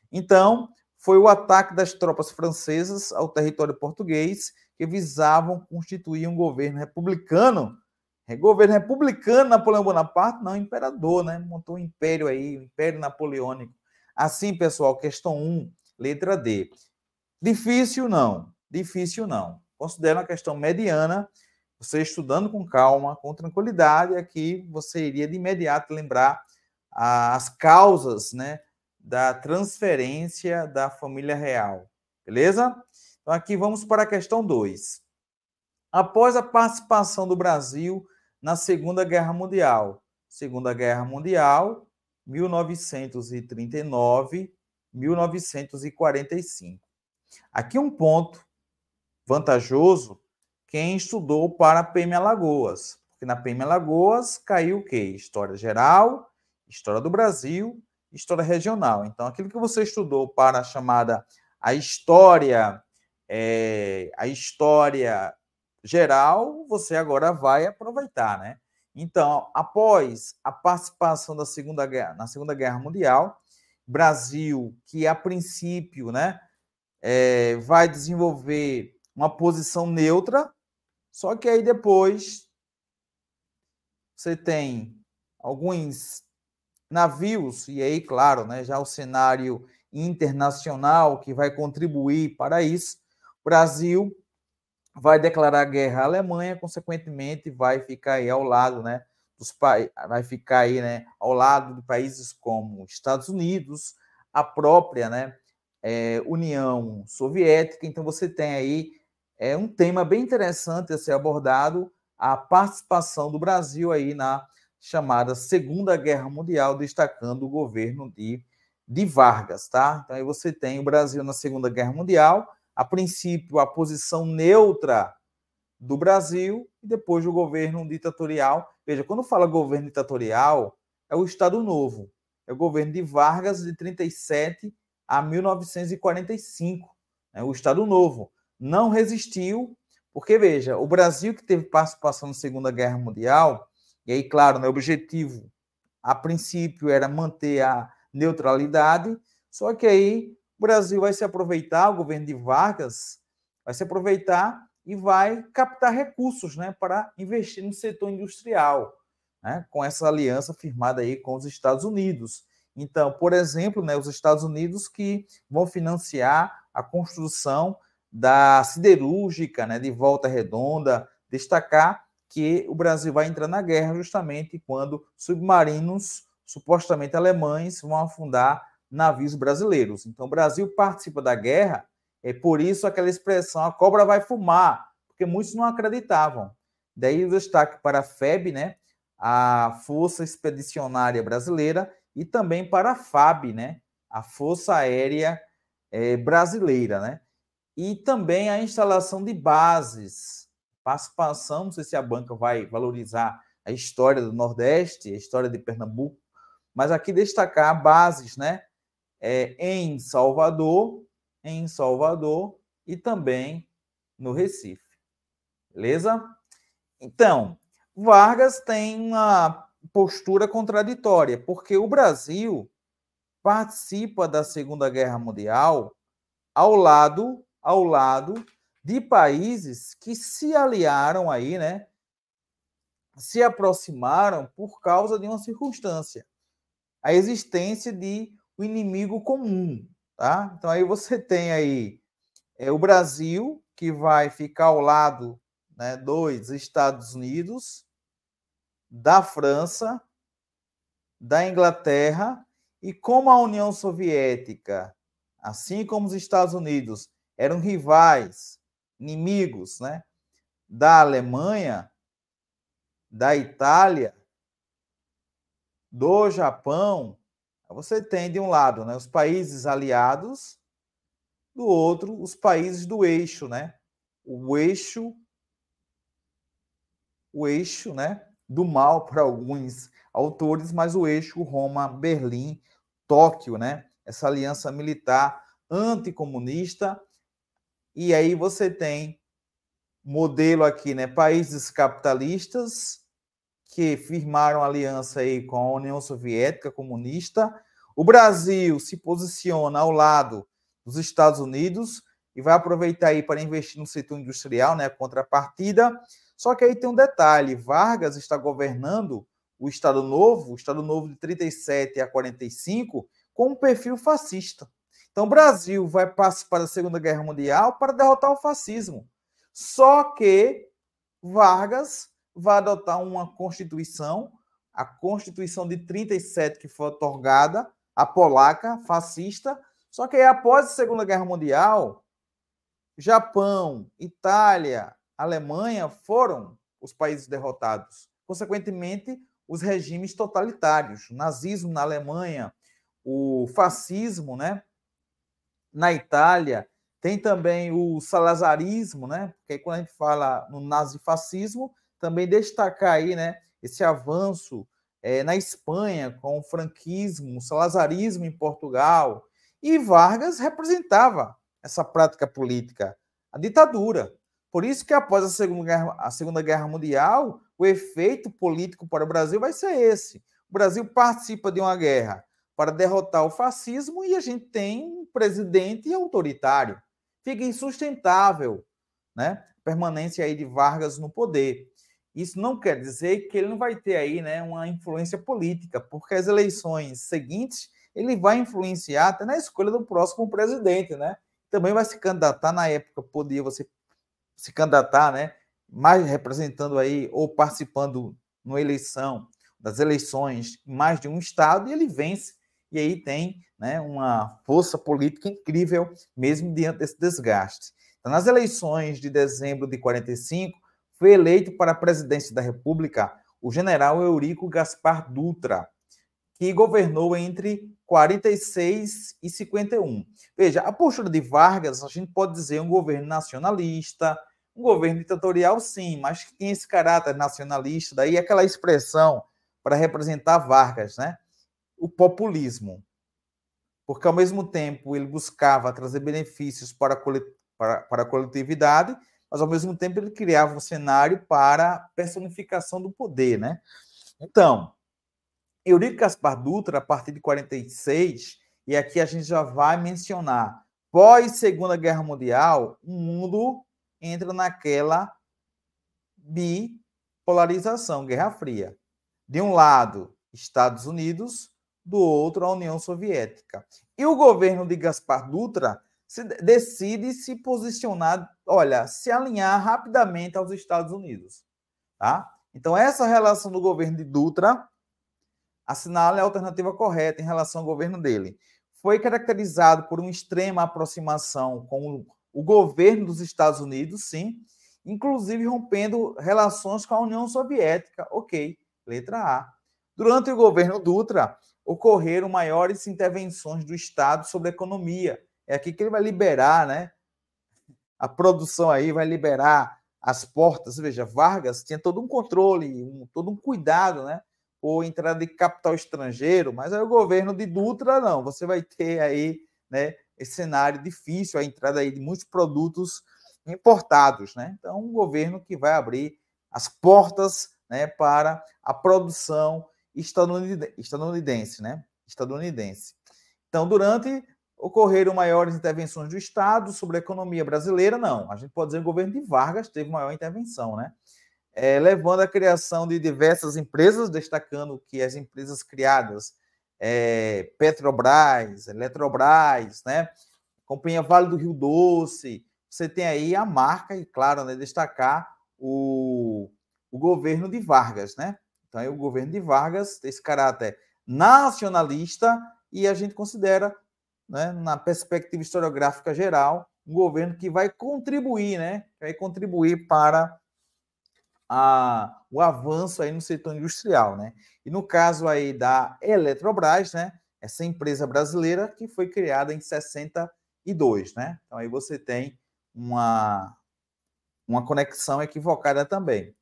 Então, foi o ataque das tropas francesas ao território português que visavam constituir um governo republicano. Governo republicano, Napoleão Bonaparte, não, imperador, né? Montou um império aí, o Império Napoleônico. Assim, pessoal, questão 1, letra D. Difícil não, difícil não. Considero uma questão mediana. Você estudando com calma, com tranquilidade, aqui você iria de imediato lembrar as causas, né, da transferência da família real. Beleza? Então, aqui vamos para a questão 2. Após a participação do Brasil na Segunda Guerra Mundial, 1939, 1945. Aqui um ponto vantajoso quem estudou para a PM Alagoas, porque na PM Alagoas caiu o quê? História geral, história do Brasil, história regional. Então, aquilo que você estudou para a chamada a história geral, você agora vai aproveitar, né? Então, após a participação na Segunda Guerra Mundial, Brasil, que a princípio, né, vai desenvolver uma posição neutra, só que aí depois você tem alguns navios, e aí, claro, né, já o cenário internacional que vai contribuir para isso. O Brasil vai declarar guerra à Alemanha, consequentemente, vai ficar aí ao lado, né, vai ficar aí, né, ao lado de países como Estados Unidos, a própria, né, União Soviética. Então, você tem aí um tema bem interessante a ser abordado, a participação do Brasil aí na chamada Segunda Guerra Mundial, destacando o governo de Vargas, tá? Então, aí você tem o Brasil na Segunda Guerra Mundial, a princípio, a posição neutra do Brasil, e depois o governo ditatorial. Veja, quando fala governo ditatorial, é o Estado Novo, é o governo de Vargas de 37 a 1945, né? O Estado Novo não resistiu, porque, veja, o Brasil que teve participação na Segunda Guerra Mundial, e aí, claro, né, o objetivo a princípio era manter a neutralidade, só que aí o Brasil vai se aproveitar, o governo de Vargas vai se aproveitar e vai captar recursos, né, para investir no setor industrial, né, com essa aliança firmada aí com os Estados Unidos. Então, por exemplo, né, os Estados Unidos que vão financiar a construção da siderúrgica, né, de Volta Redonda, destacar que o Brasil vai entrar na guerra justamente quando submarinos supostamente alemães vão afundar navios brasileiros. Então, o Brasil participa da guerra, é por isso aquela expressão, a cobra vai fumar, porque muitos não acreditavam. Daí o destaque para a FEB, né, a Força Expedicionária Brasileira, e também para a FAB, né, a Força Aérea Brasileira, né, e também a instalação de bases, participação, não sei se a banca vai valorizar a história do Nordeste, a história de Pernambuco, mas aqui destacar bases, né, em Salvador e também no Recife, beleza? Então, Vargas tem uma postura contraditória, porque o Brasil participa da Segunda Guerra Mundial ao lado de países que se aliaram aí, né? Se aproximaram por causa de uma circunstância, a existência de um inimigo comum, tá? Então aí você tem aí o Brasil, que vai ficar ao lado, né, dos Estados Unidos, da França, da Inglaterra, e como a União Soviética, assim como os Estados Unidos, eram rivais, inimigos, né, da Alemanha, da Itália, do Japão, você tem de um lado, né, os países aliados, do outro, os países do eixo, né? O eixo, né, do mal para alguns autores, mas o eixo Roma, Berlim, Tóquio, né? Essa aliança militar anticomunista. E aí você tem modelo aqui, né? Países capitalistas que firmaram aliança aí com a União Soviética comunista. O Brasil se posiciona ao lado dos Estados Unidos e vai aproveitar aí para investir no setor industrial, né, contrapartida. Só que aí tem um detalhe, Vargas está governando o Estado Novo de 37 a 45, com um perfil fascista. Então o Brasil vai participar da Segunda Guerra Mundial para derrotar o fascismo. Só que Vargas vai adotar uma Constituição, a Constituição de 37, que foi otorgada, a polaca, fascista. Só que aí, após a Segunda Guerra Mundial, Japão, Itália, Alemanha foram os países derrotados. Consequentemente, os regimes totalitários, o nazismo na Alemanha, o fascismo, né, na Itália, tem também o salazarismo, né? Porque quando a gente fala no nazifascismo, também destacar aí, né, esse avanço na Espanha com o franquismo, o salazarismo em Portugal. E Vargas representava essa prática política, a ditadura. Por isso que após a Segunda Guerra Mundial, o efeito político para o Brasil vai ser esse. O Brasil participa de uma guerra para derrotar o fascismo e a gente tem um presidente autoritário. Fica insustentável, né, a permanência aí de Vargas no poder. Isso não quer dizer que ele não vai ter aí, né, uma influência política, porque as eleições seguintes ele vai influenciar até na escolha do próximo presidente, né? Também vai se candidatar, na época podia você se candidatar, né, mais representando aí ou participando numa eleição, das eleições em mais de um estado, e ele vence, e aí tem, né, uma força política incrível mesmo diante desse desgaste. Então, nas eleições de dezembro de 45, foi eleito para a presidência da República o general Eurico Gaspar Dutra, que governou entre 46 e 51. Veja, a postura de Vargas, a gente pode dizer um governo nacionalista, um governo ditatorial, sim, mas que tinha esse caráter nacionalista, daí aquela expressão para representar Vargas, né? O populismo. Porque, ao mesmo tempo, ele buscava trazer benefícios para a coletividade, mas, ao mesmo tempo, ele criava um cenário para a personificação do poder, né? Então, Eurico Gaspar Dutra, a partir de 46, e aqui a gente já vai mencionar, pós Segunda Guerra Mundial, o mundo entra naquela bipolarização, Guerra Fria. De um lado, Estados Unidos, do outro, a União Soviética. E o governo de Gaspar Dutra decide se posicionar, olha, se alinhar rapidamente aos Estados Unidos. Tá? Então, essa relação do governo de Dutra assinala a alternativa correta em relação ao governo dele. Foi caracterizado por uma extrema aproximação com o governo dos Estados Unidos, sim, inclusive rompendo relações com a União Soviética. Ok, letra A. Durante o governo Dutra, ocorreram maiores intervenções do Estado sobre a economia. É aqui que ele vai liberar, né? A produção aí vai liberar as portas. Veja, Vargas tinha todo um controle, todo um cuidado, né? Por entrada de capital estrangeiro, mas aí o governo de Dutra, não. Você vai ter aí, né, esse cenário difícil, a entrada aí de muitos produtos importados, né? Então, um governo que vai abrir as portas, né, para a produção estadunidense, né? Estadunidense. Então, ocorreram maiores intervenções do Estado sobre a economia brasileira? Não. A gente pode dizer que o governo de Vargas teve maior intervenção, né? Levando à criação de diversas empresas, destacando que as empresas criadas, Petrobras, Eletrobras, né? Companhia Vale do Rio Doce, você tem aí a marca, e claro, né, destacar o governo de Vargas, né? Então, aí o governo de Vargas tem esse caráter nacionalista e a gente considera, né, na perspectiva historiográfica geral, um governo que vai contribuir, né? Vai contribuir para o avanço aí no setor industrial, né? E no caso aí da Eletrobras, né? Essa empresa brasileira que foi criada em 62, né? Então aí você tem uma conexão equivocada também.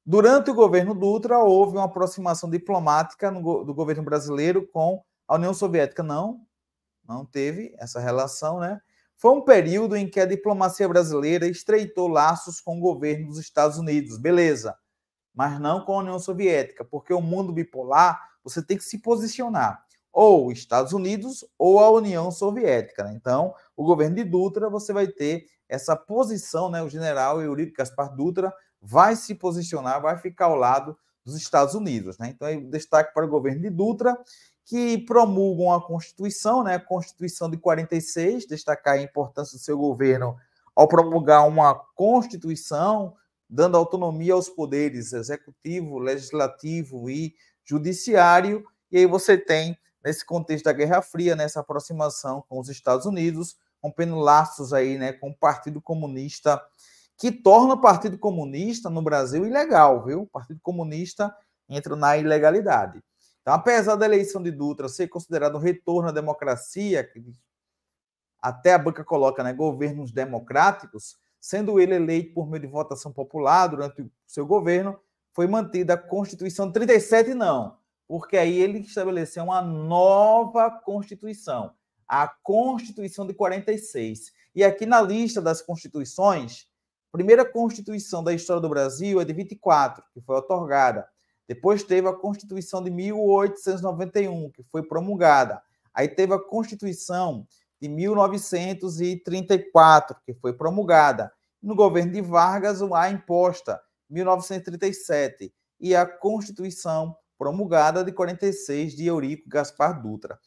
Durante o governo Dutra, houve uma aproximação diplomática do governo brasileiro com a União Soviética. Não teve essa relação, né? Foi um período em que a diplomacia brasileira estreitou laços com o governo dos Estados Unidos, beleza, mas não com a União Soviética, porque o mundo bipolar, você tem que se posicionar, ou Estados Unidos ou a União Soviética, né? Então, o governo de Dutra, você vai ter essa posição, né? O general Eurico Gaspar Dutra vai se posicionar, vai ficar ao lado dos Estados Unidos, né? Então, eu destaque para o governo de Dutra, que promulgam a Constituição, né? A Constituição de 46, destacar a importância do seu governo ao promulgar uma Constituição, dando autonomia aos poderes executivo, legislativo e judiciário. E aí você tem, nesse contexto da Guerra Fria, nessa aproximação com os Estados Unidos, rompendo laços aí, né, com o Partido Comunista, que torna o Partido Comunista no Brasil ilegal, viu? O Partido Comunista entra na ilegalidade. Então, apesar da eleição de Dutra ser considerado um retorno à democracia, que até a banca coloca, né, governos democráticos, sendo ele eleito por meio de votação popular durante o seu governo, foi mantida a Constituição de 37, não, porque aí ele estabeleceu uma nova Constituição, a Constituição de 46. E aqui na lista das constituições, a primeira Constituição da história do Brasil é de 24, que foi otorgada. Depois teve a Constituição de 1891, que foi promulgada. Aí teve a Constituição de 1934, que foi promulgada. No governo de Vargas, a imposta, 1937. E a Constituição promulgada de 46, de Eurico Gaspar Dutra.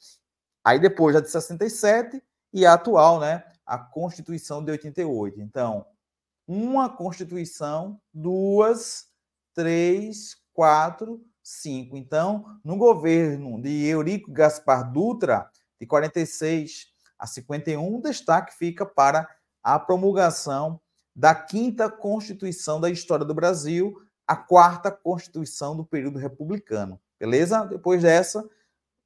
Aí depois a de 67 e a atual, né? A Constituição de 88. Então, uma Constituição, 2, 3, 4, 5. Então, no governo de Eurico Gaspar Dutra, de 46 a 51, destaque fica para a promulgação da 5ª Constituição da história do Brasil, a 4ª Constituição do período republicano. Beleza? Depois dessa,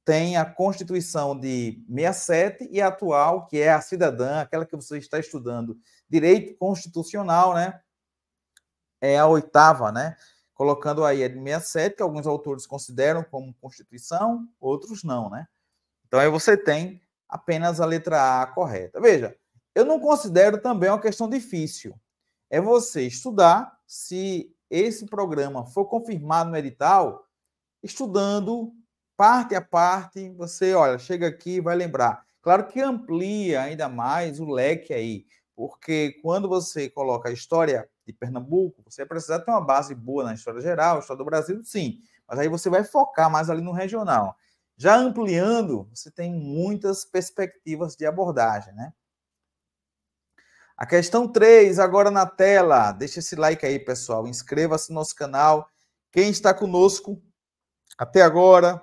tem a Constituição de 67 e a atual, que é a cidadã, aquela que você está estudando, direito constitucional, né? É a 8ª, né? Colocando aí a de 67, que alguns autores consideram como Constituição, outros não, né? Então aí você tem apenas a letra A correta. Veja, eu não considero também uma questão difícil. É você estudar, se esse programa for confirmado no edital, estudando parte a parte, você, olha, chega aqui e vai lembrar. Claro que amplia ainda mais o leque aí, porque quando você coloca a história de Pernambuco, você vai precisar ter uma base boa na história geral, história do Brasil, sim, mas aí você vai focar mais ali no regional. Já ampliando, você tem muitas perspectivas de abordagem, né? A questão 3, agora na tela. Deixa esse like aí, pessoal. Inscreva-se no nosso canal. Quem está conosco até agora,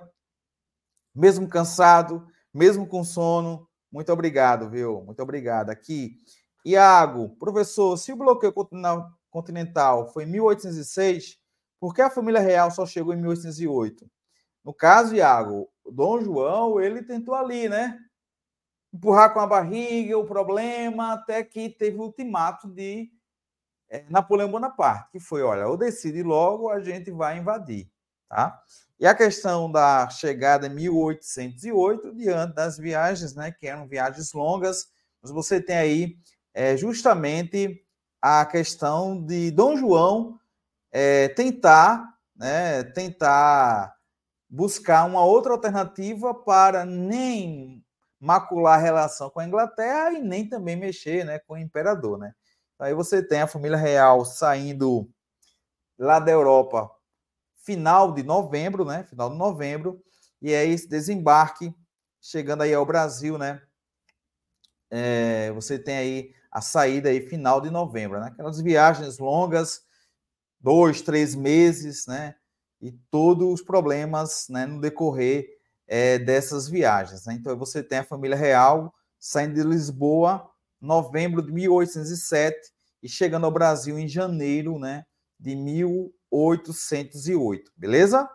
mesmo cansado, mesmo com sono, muito obrigado, viu? Muito obrigado. Aqui, Iago, professor, se o bloqueio continental foi em 1806, por que a família real só chegou em 1808? No caso, Iago, o Dom João, ele tentou ali, né? Empurrar com a barriga o problema, até que teve o ultimato de Napoleão Bonaparte, que foi, olha, ou decide logo, a gente vai invadir, tá? E a questão da chegada em 1808, diante das viagens, né, que eram viagens longas, mas você tem aí justamente a questão de Dom João tentar buscar uma outra alternativa para nem macular a relação com a Inglaterra e nem também mexer, né, com o imperador, né? Aí você tem a família real saindo lá da Europa final de novembro, né? Final de novembro, e aí esse desembarque chegando aí ao Brasil, né? Você tem aí a saída aí final de novembro, né? Aquelas viagens longas, 2, 3 meses, né? E todos os problemas, né, no decorrer dessas viagens, né? Então você tem a família real saindo de Lisboa novembro de 1807 e chegando ao Brasil em janeiro, né, de 1808, beleza?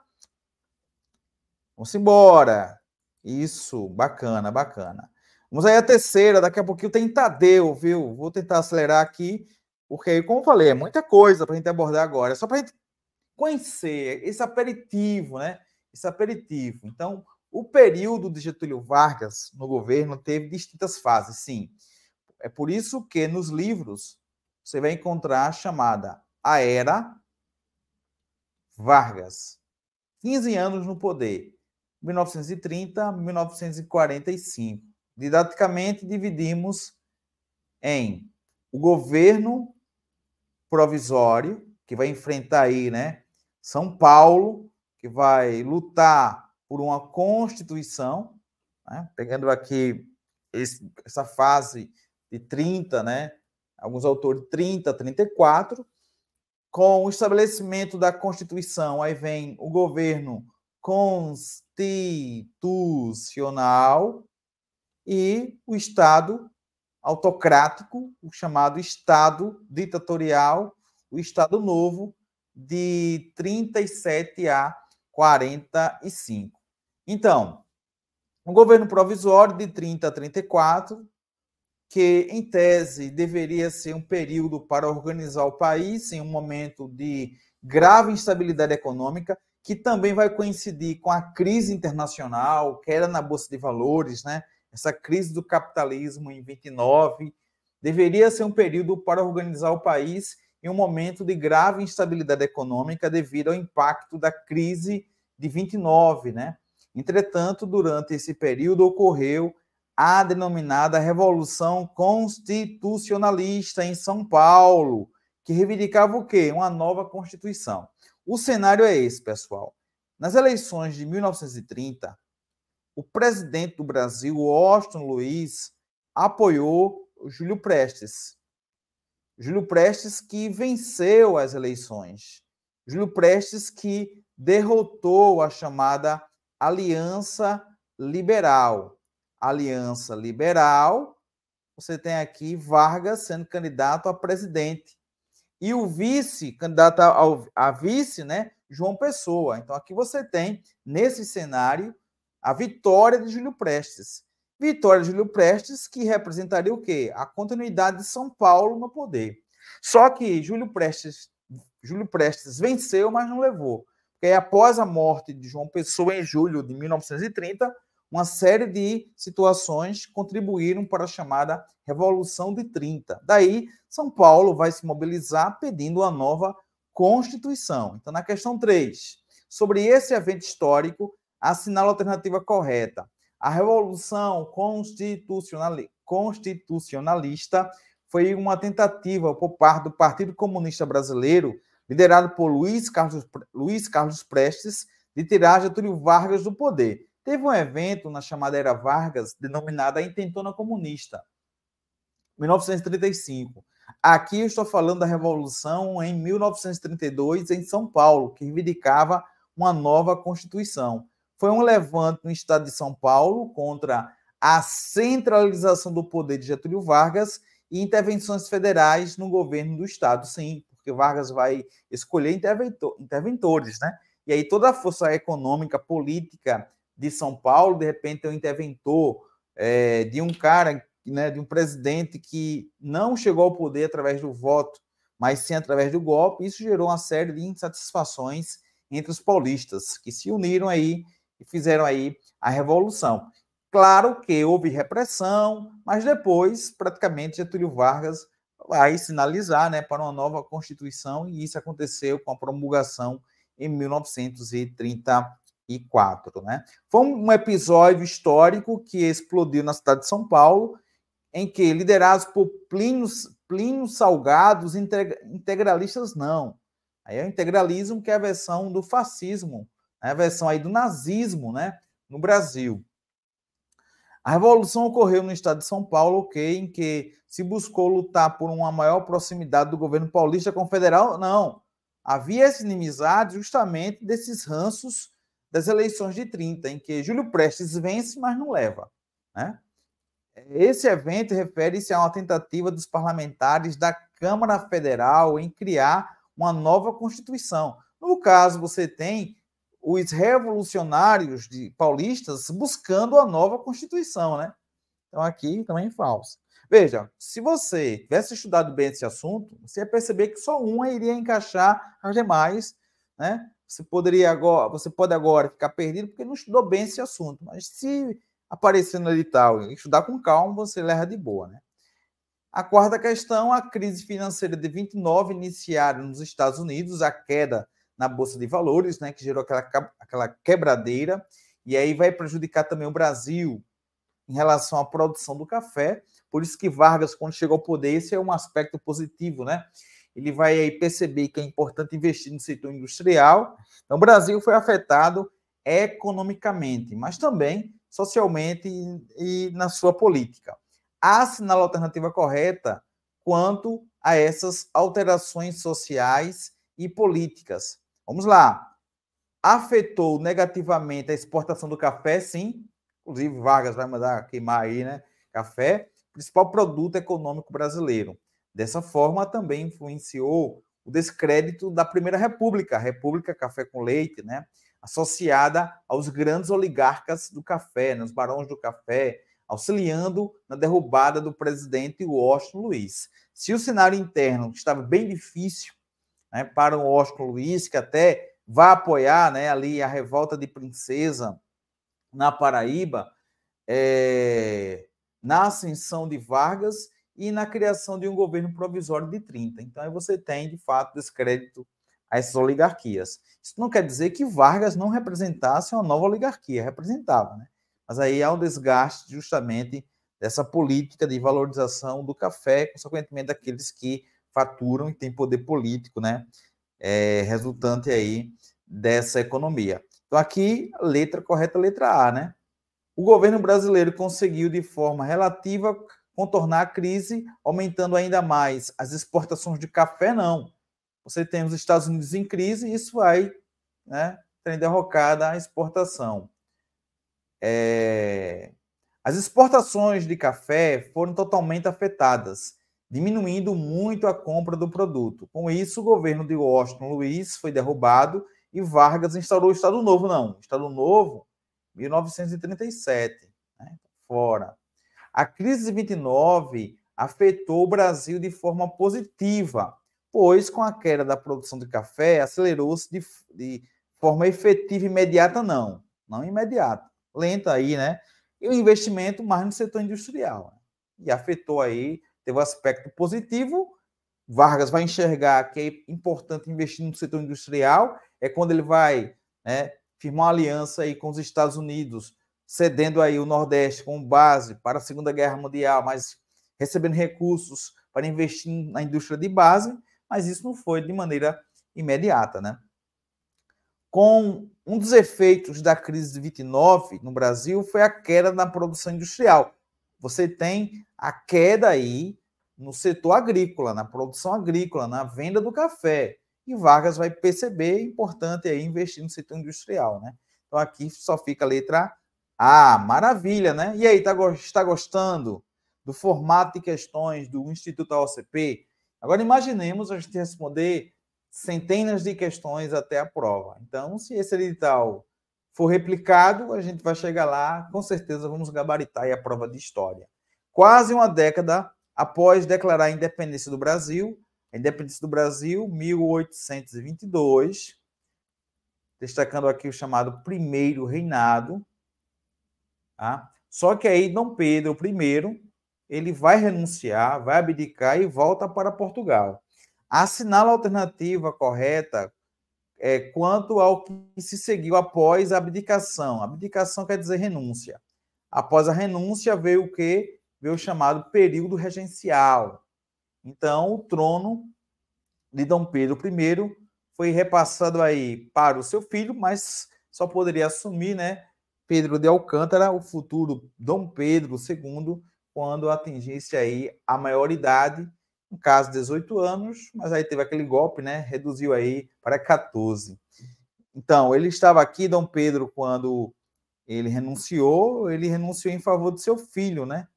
Vamos embora. Isso, bacana, bacana. Vamos aí a terceira, daqui a pouquinho tem Tadeu, viu? Vou tentar acelerar aqui, porque, como eu falei, é muita coisa para a gente abordar agora. É só para a gente conhecer esse aperitivo, né? Esse aperitivo. Então, o período de Getúlio Vargas no governo teve distintas fases, sim. É por isso que nos livros você vai encontrar a chamada A Era Vargas. 15 anos no poder, 1930 a 1945. Didaticamente, dividimos em o governo provisório, que vai enfrentar aí, né, São Paulo, que vai lutar por uma Constituição, né, pegando aqui essa fase de 30, né, alguns autores 30, 34, com o estabelecimento da Constituição, aí vem o governo constitucional e o Estado autocrático, o chamado Estado ditatorial, o Estado Novo, de 37 a 45. Então, um governo provisório de 30 a 34, que, em tese, deveria ser um período para organizar o país em um momento de grave instabilidade econômica, que também vai coincidir com a crise internacional, queda na Bolsa de Valores, né? Essa crise do capitalismo em 29, deveria ser um período para organizar o país em um momento de grave instabilidade econômica devido ao impacto da crise de 29, né? Entretanto, durante esse período ocorreu a denominada Revolução Constitucionalista em São Paulo, que reivindicava o quê? Uma nova Constituição. O cenário é esse, pessoal. Nas eleições de 1930, o presidente do Brasil, Washington Luiz, apoiou Júlio Prestes. Júlio Prestes que venceu as eleições. Júlio Prestes que derrotou a chamada Aliança Liberal. Aliança Liberal, você tem aqui Vargas sendo candidato a presidente. E o vice, candidato a vice, né, João Pessoa. Então, aqui você tem, nesse cenário, a vitória de Júlio Prestes. Vitória de Júlio Prestes, que representaria o quê? A continuidade de São Paulo no poder. Só que Júlio Prestes venceu, mas não levou. Porque após a morte de João Pessoa, em julho de 1930, uma série de situações contribuíram para a chamada Revolução de 30. Daí, São Paulo vai se mobilizar pedindo uma nova Constituição. Então, na questão 3, sobre esse evento histórico, assinala a alternativa correta. A Revolução Constitucionalista foi uma tentativa por parte do Partido Comunista Brasileiro, liderado por Luiz Carlos Prestes, de tirar Getúlio Vargas do poder. Teve um evento na chamada Era Vargas, denominada a Intentona Comunista, 1935. Aqui eu estou falando da Revolução em 1932, em São Paulo, que reivindicava uma nova Constituição. Foi um levante no estado de São Paulo contra a centralização do poder de Getúlio Vargas e intervenções federais no governo do estado. Sim, porque Vargas vai escolher interventores, né? E aí toda a força econômica, política de São Paulo, de repente, é um interventor de um cara, né, de um presidente que não chegou ao poder através do voto, mas sim através do golpe. Isso gerou uma série de insatisfações entre os paulistas, que se uniram aí e fizeram aí a revolução. Claro que houve repressão, mas depois, praticamente, Getúlio Vargas vai sinalizar, né, para uma nova Constituição, e isso aconteceu com a promulgação em 1934. Né? Foi um episódio histórico que explodiu na cidade de São Paulo, em que, liderados por Plínio Salgado, os integralistas não. Aí é o integralismo, que é a versão do fascismo, a versão aí do nazismo, né, no Brasil. A revolução ocorreu no estado de São Paulo, em que se buscou lutar por uma maior proximidade do governo paulista com o federal. Não. Havia essa inimizade justamente desses ranços das eleições de 30, em que Júlio Prestes vence, mas não leva. Né? Esse evento refere-se a uma tentativa dos parlamentares da Câmara Federal em criar uma nova Constituição. No caso, você tem os revolucionários paulistas buscando a nova Constituição, né? Então, aqui também é falso. Veja, se você tivesse estudado bem esse assunto, você ia perceber que só uma iria encaixar as demais, né? Você pode agora ficar perdido porque não estudou bem esse assunto, mas se aparecer no edital e estudar com calma, você leva de boa, né? A quarta questão, a crise financeira de 29 iniciada nos Estados Unidos, a queda na Bolsa de Valores, né, que gerou aquela quebradeira, e aí vai prejudicar também o Brasil em relação à produção do café. Por isso que Vargas, quando chegou ao poder, esse é um aspecto positivo, né? Ele vai aí perceber que é importante investir no setor industrial. Então, o Brasil foi afetado economicamente, mas também socialmente e na sua política. Assinala a alternativa correta quanto a essas alterações sociais e políticas. Vamos lá. Afetou negativamente a exportação do café, sim. Inclusive, Vargas vai mandar queimar aí, né? Café, principal produto econômico brasileiro. Dessa forma, também influenciou o descrédito da Primeira República, a República Café com Leite, né? Associada aos grandes oligarcas do café, né? Os barões do café, auxiliando na derrubada do presidente Washington Luiz. Se o cenário interno estava bem difícil, né, para o Washington Luiz, que até vai apoiar, né, ali a revolta de Princesa na Paraíba, na ascensão de Vargas e na criação de um governo provisório de 30. Então, aí você tem, de fato, descrédito a essas oligarquias. Isso não quer dizer que Vargas não representasse uma nova oligarquia, representava, né? Mas aí há um desgaste justamente dessa política de valorização do café, consequentemente daqueles que faturam e têm poder político, né? Resultante aí dessa economia. Então, aqui, letra correta, letra A, né? O governo brasileiro conseguiu, de forma relativa, contornar a crise, aumentando ainda mais as exportações de café, não. Você tem os Estados Unidos em crise e isso vai, né, ter derrocada a exportação. As exportações de café foram totalmente afetadas, diminuindo muito a compra do produto. Com isso, o governo de Washington Luiz foi derrubado e Vargas instaurou o Estado Novo. Não, o Estado Novo, 1937, né? Fora. A crise de 29 afetou o Brasil de forma positiva, pois com a queda da produção de café, acelerou-se de forma efetiva e imediata, não imediata, lenta aí, né? E o investimento mais no setor industrial. E afetou aí, teve um aspecto positivo. Vargas vai enxergar que é importante investir no setor industrial, é quando ele vai, né, firmou uma aliança aí com os Estados Unidos, cedendo aí o Nordeste como base para a Segunda Guerra Mundial, mas recebendo recursos para investir na indústria de base, mas isso não foi de maneira imediata, né? Com um dos efeitos da crise de 29 no Brasil foi a queda na produção industrial. Você tem a queda aí no setor agrícola, na produção agrícola, na venda do café. E Vargas vai perceber importante aí investir no setor industrial, né? Então aqui só fica a letra A. Maravilha, né? E aí, está gostando do formato de questões do Instituto AOCP? Agora imaginemos a gente responder centenas de questões até a prova. Então, se esse edital for replicado, a gente vai chegar lá, com certeza vamos gabaritar aí a prova de história. Quase uma década após declarar a independência do Brasil, 1822, destacando aqui o chamado Primeiro Reinado. Tá? Só que aí Dom Pedro I, ele vai renunciar, vai abdicar e volta para Portugal. Assinala a alternativa correta quanto ao que se seguiu após a abdicação. Abdicação quer dizer renúncia. Após a renúncia veio o quê? Veio o chamado período regencial. Então, o trono de Dom Pedro I foi repassado aí para o seu filho, mas só poderia assumir, né, Pedro de Alcântara, o futuro Dom Pedro II, quando atingisse aí a maioridade, no caso 18 anos, mas aí teve aquele golpe, né, reduziu aí para 14. Então, ele estava aqui, Dom Pedro, quando ele renunciou em favor do seu filho, né?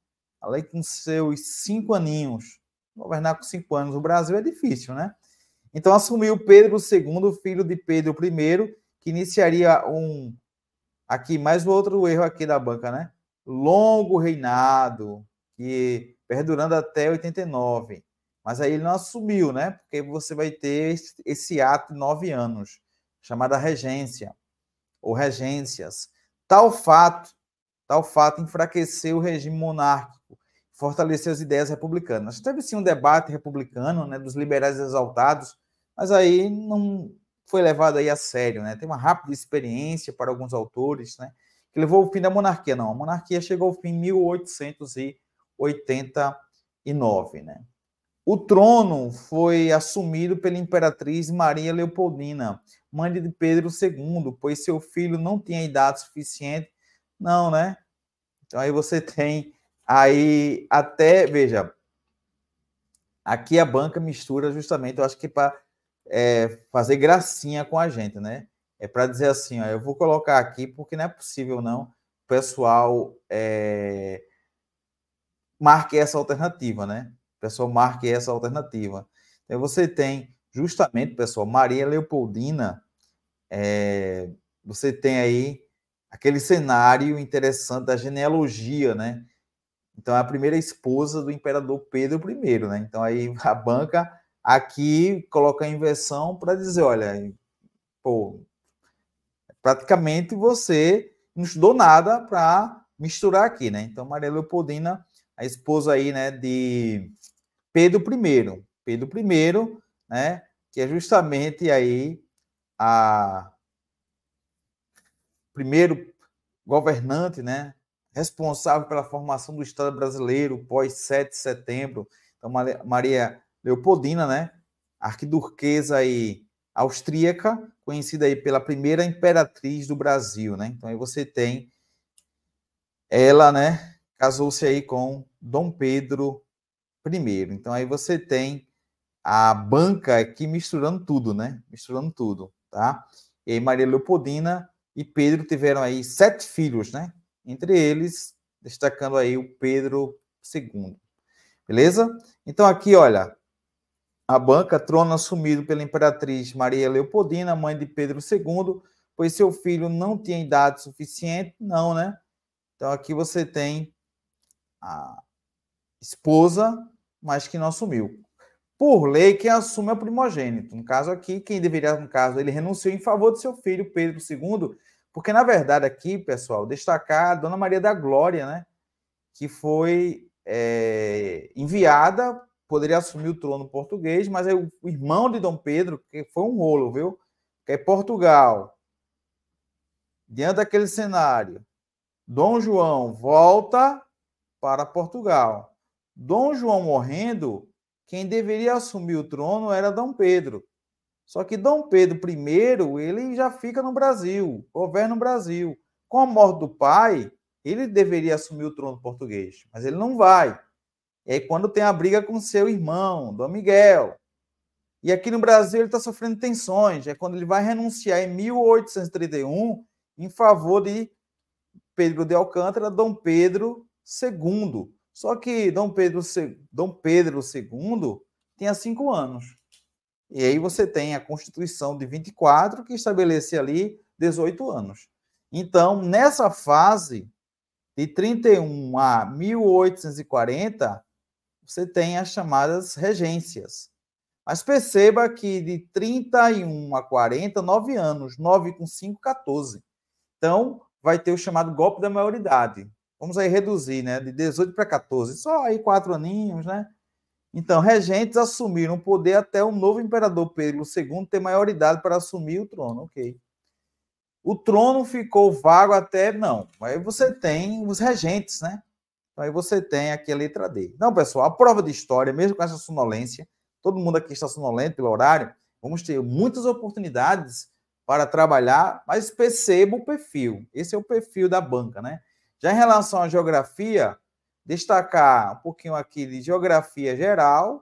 Ali com seus 5 aninhos. Governar com 5 anos no Brasil é difícil, né? Então, assumiu Pedro II, filho de Pedro I, que iniciaria aqui, mais outro erro aqui da banca, né? Longo reinado, que perdurando até 89. Mas aí ele não assumiu, né? Porque você vai ter esse ato de 9 anos, chamada regência, ou regências. Tal fato enfraqueceu o regime monárquico, fortaleceu as ideias republicanas. Teve sim um debate republicano, né, dos liberais exaltados, mas aí não foi levado aí a sério, né? Tem uma rápida experiência para alguns autores, né, que levou ao fim da monarquia. Não, a monarquia chegou ao fim em 1889, né? O trono foi assumido pela imperatriz Maria Leopoldina, mãe de Pedro II, pois seu filho não tinha idade suficiente. Não, né? Então aí você tem aí até, veja, aqui a banca mistura justamente, eu acho que para fazer gracinha com a gente, né? É para dizer assim, ó, eu vou colocar aqui porque não é possível não, o pessoal marque essa alternativa, né? O pessoal marque essa alternativa. Então você tem justamente, pessoal, Maria Leopoldina, você tem aí aquele cenário interessante da genealogia, né? Então, é a primeira esposa do imperador Pedro I, né? Então, aí a banca aqui coloca a inversão para dizer, olha, pô, praticamente você não estudou nada para misturar aqui, né? Então, Maria Leopoldina, a esposa aí, né, de Pedro I. Pedro I, né, que é justamente aí a primeiro governante, né, responsável pela formação do Estado brasileiro pós 7 de setembro. Então, Maria Leopoldina, né, arquiduquesa aí austríaca, conhecida aí pela primeira imperatriz do Brasil, né? Então aí você tem ela, né, casou-se aí com Dom Pedro I. Então aí você tem a banca aqui misturando tudo, né? Misturando tudo, tá? E aí Maria Leopoldina e Pedro tiveram aí 7 filhos, né? Entre eles, destacando aí o Pedro II. Beleza? Então aqui, olha, a banca, trono assumido pela imperatriz Maria Leopoldina, mãe de Pedro II, pois seu filho não tinha idade suficiente, não, né? Então aqui você tem a esposa, mas que não assumiu. Por lei, quem assume é o primogênito. No caso aqui, quem deveria, no caso, ele renunciou em favor do seu filho, Pedro II, porque, na verdade, aqui, pessoal, destacar a Dona Maria da Glória, né, que foi enviada, poderia assumir o trono português, mas aí o irmão de Dom Pedro, que foi um rolo, viu? Que é Portugal, Diante daquele cenário, Dom João volta para Portugal. Dom João morrendo, quem deveria assumir o trono era Dom Pedro. Só que Dom Pedro I, ele já fica no Brasil, governa o Brasil. Com a morte do pai, ele deveria assumir o trono português, mas ele não vai. E aí, quando tem a briga com seu irmão, Dom Miguel, e aqui no Brasil ele está sofrendo tensões, é quando ele vai renunciar em 1831 em favor de Pedro de Alcântara, Dom Pedro II. Só que Dom Pedro II tinha 5 anos. E aí você tem a Constituição de 24, que estabelecia ali 18 anos. Então, nessa fase, de 31 a 1840, você tem as chamadas regências. Mas perceba que de 31 a 40, 9 anos. 9 com 5, 14. Então, vai ter o chamado golpe da maioridade. Vamos aí reduzir, né? De 18 para 14. Só aí 4 aninhos, né? Então, regentes assumiram o poder até o novo imperador Pedro II ter maioridade para assumir o trono, ok. O trono ficou vago até, não. Aí você tem os regentes, né? Aí você tem aqui a letra D. Então, pessoal, a prova de história, mesmo com essa sonolência, todo mundo aqui está sonolento pelo horário, vamos ter muitas oportunidades para trabalhar, mas perceba o perfil. Esse é o perfil da banca, né? Já em relação à geografia, destacar um pouquinho aqui de geografia geral,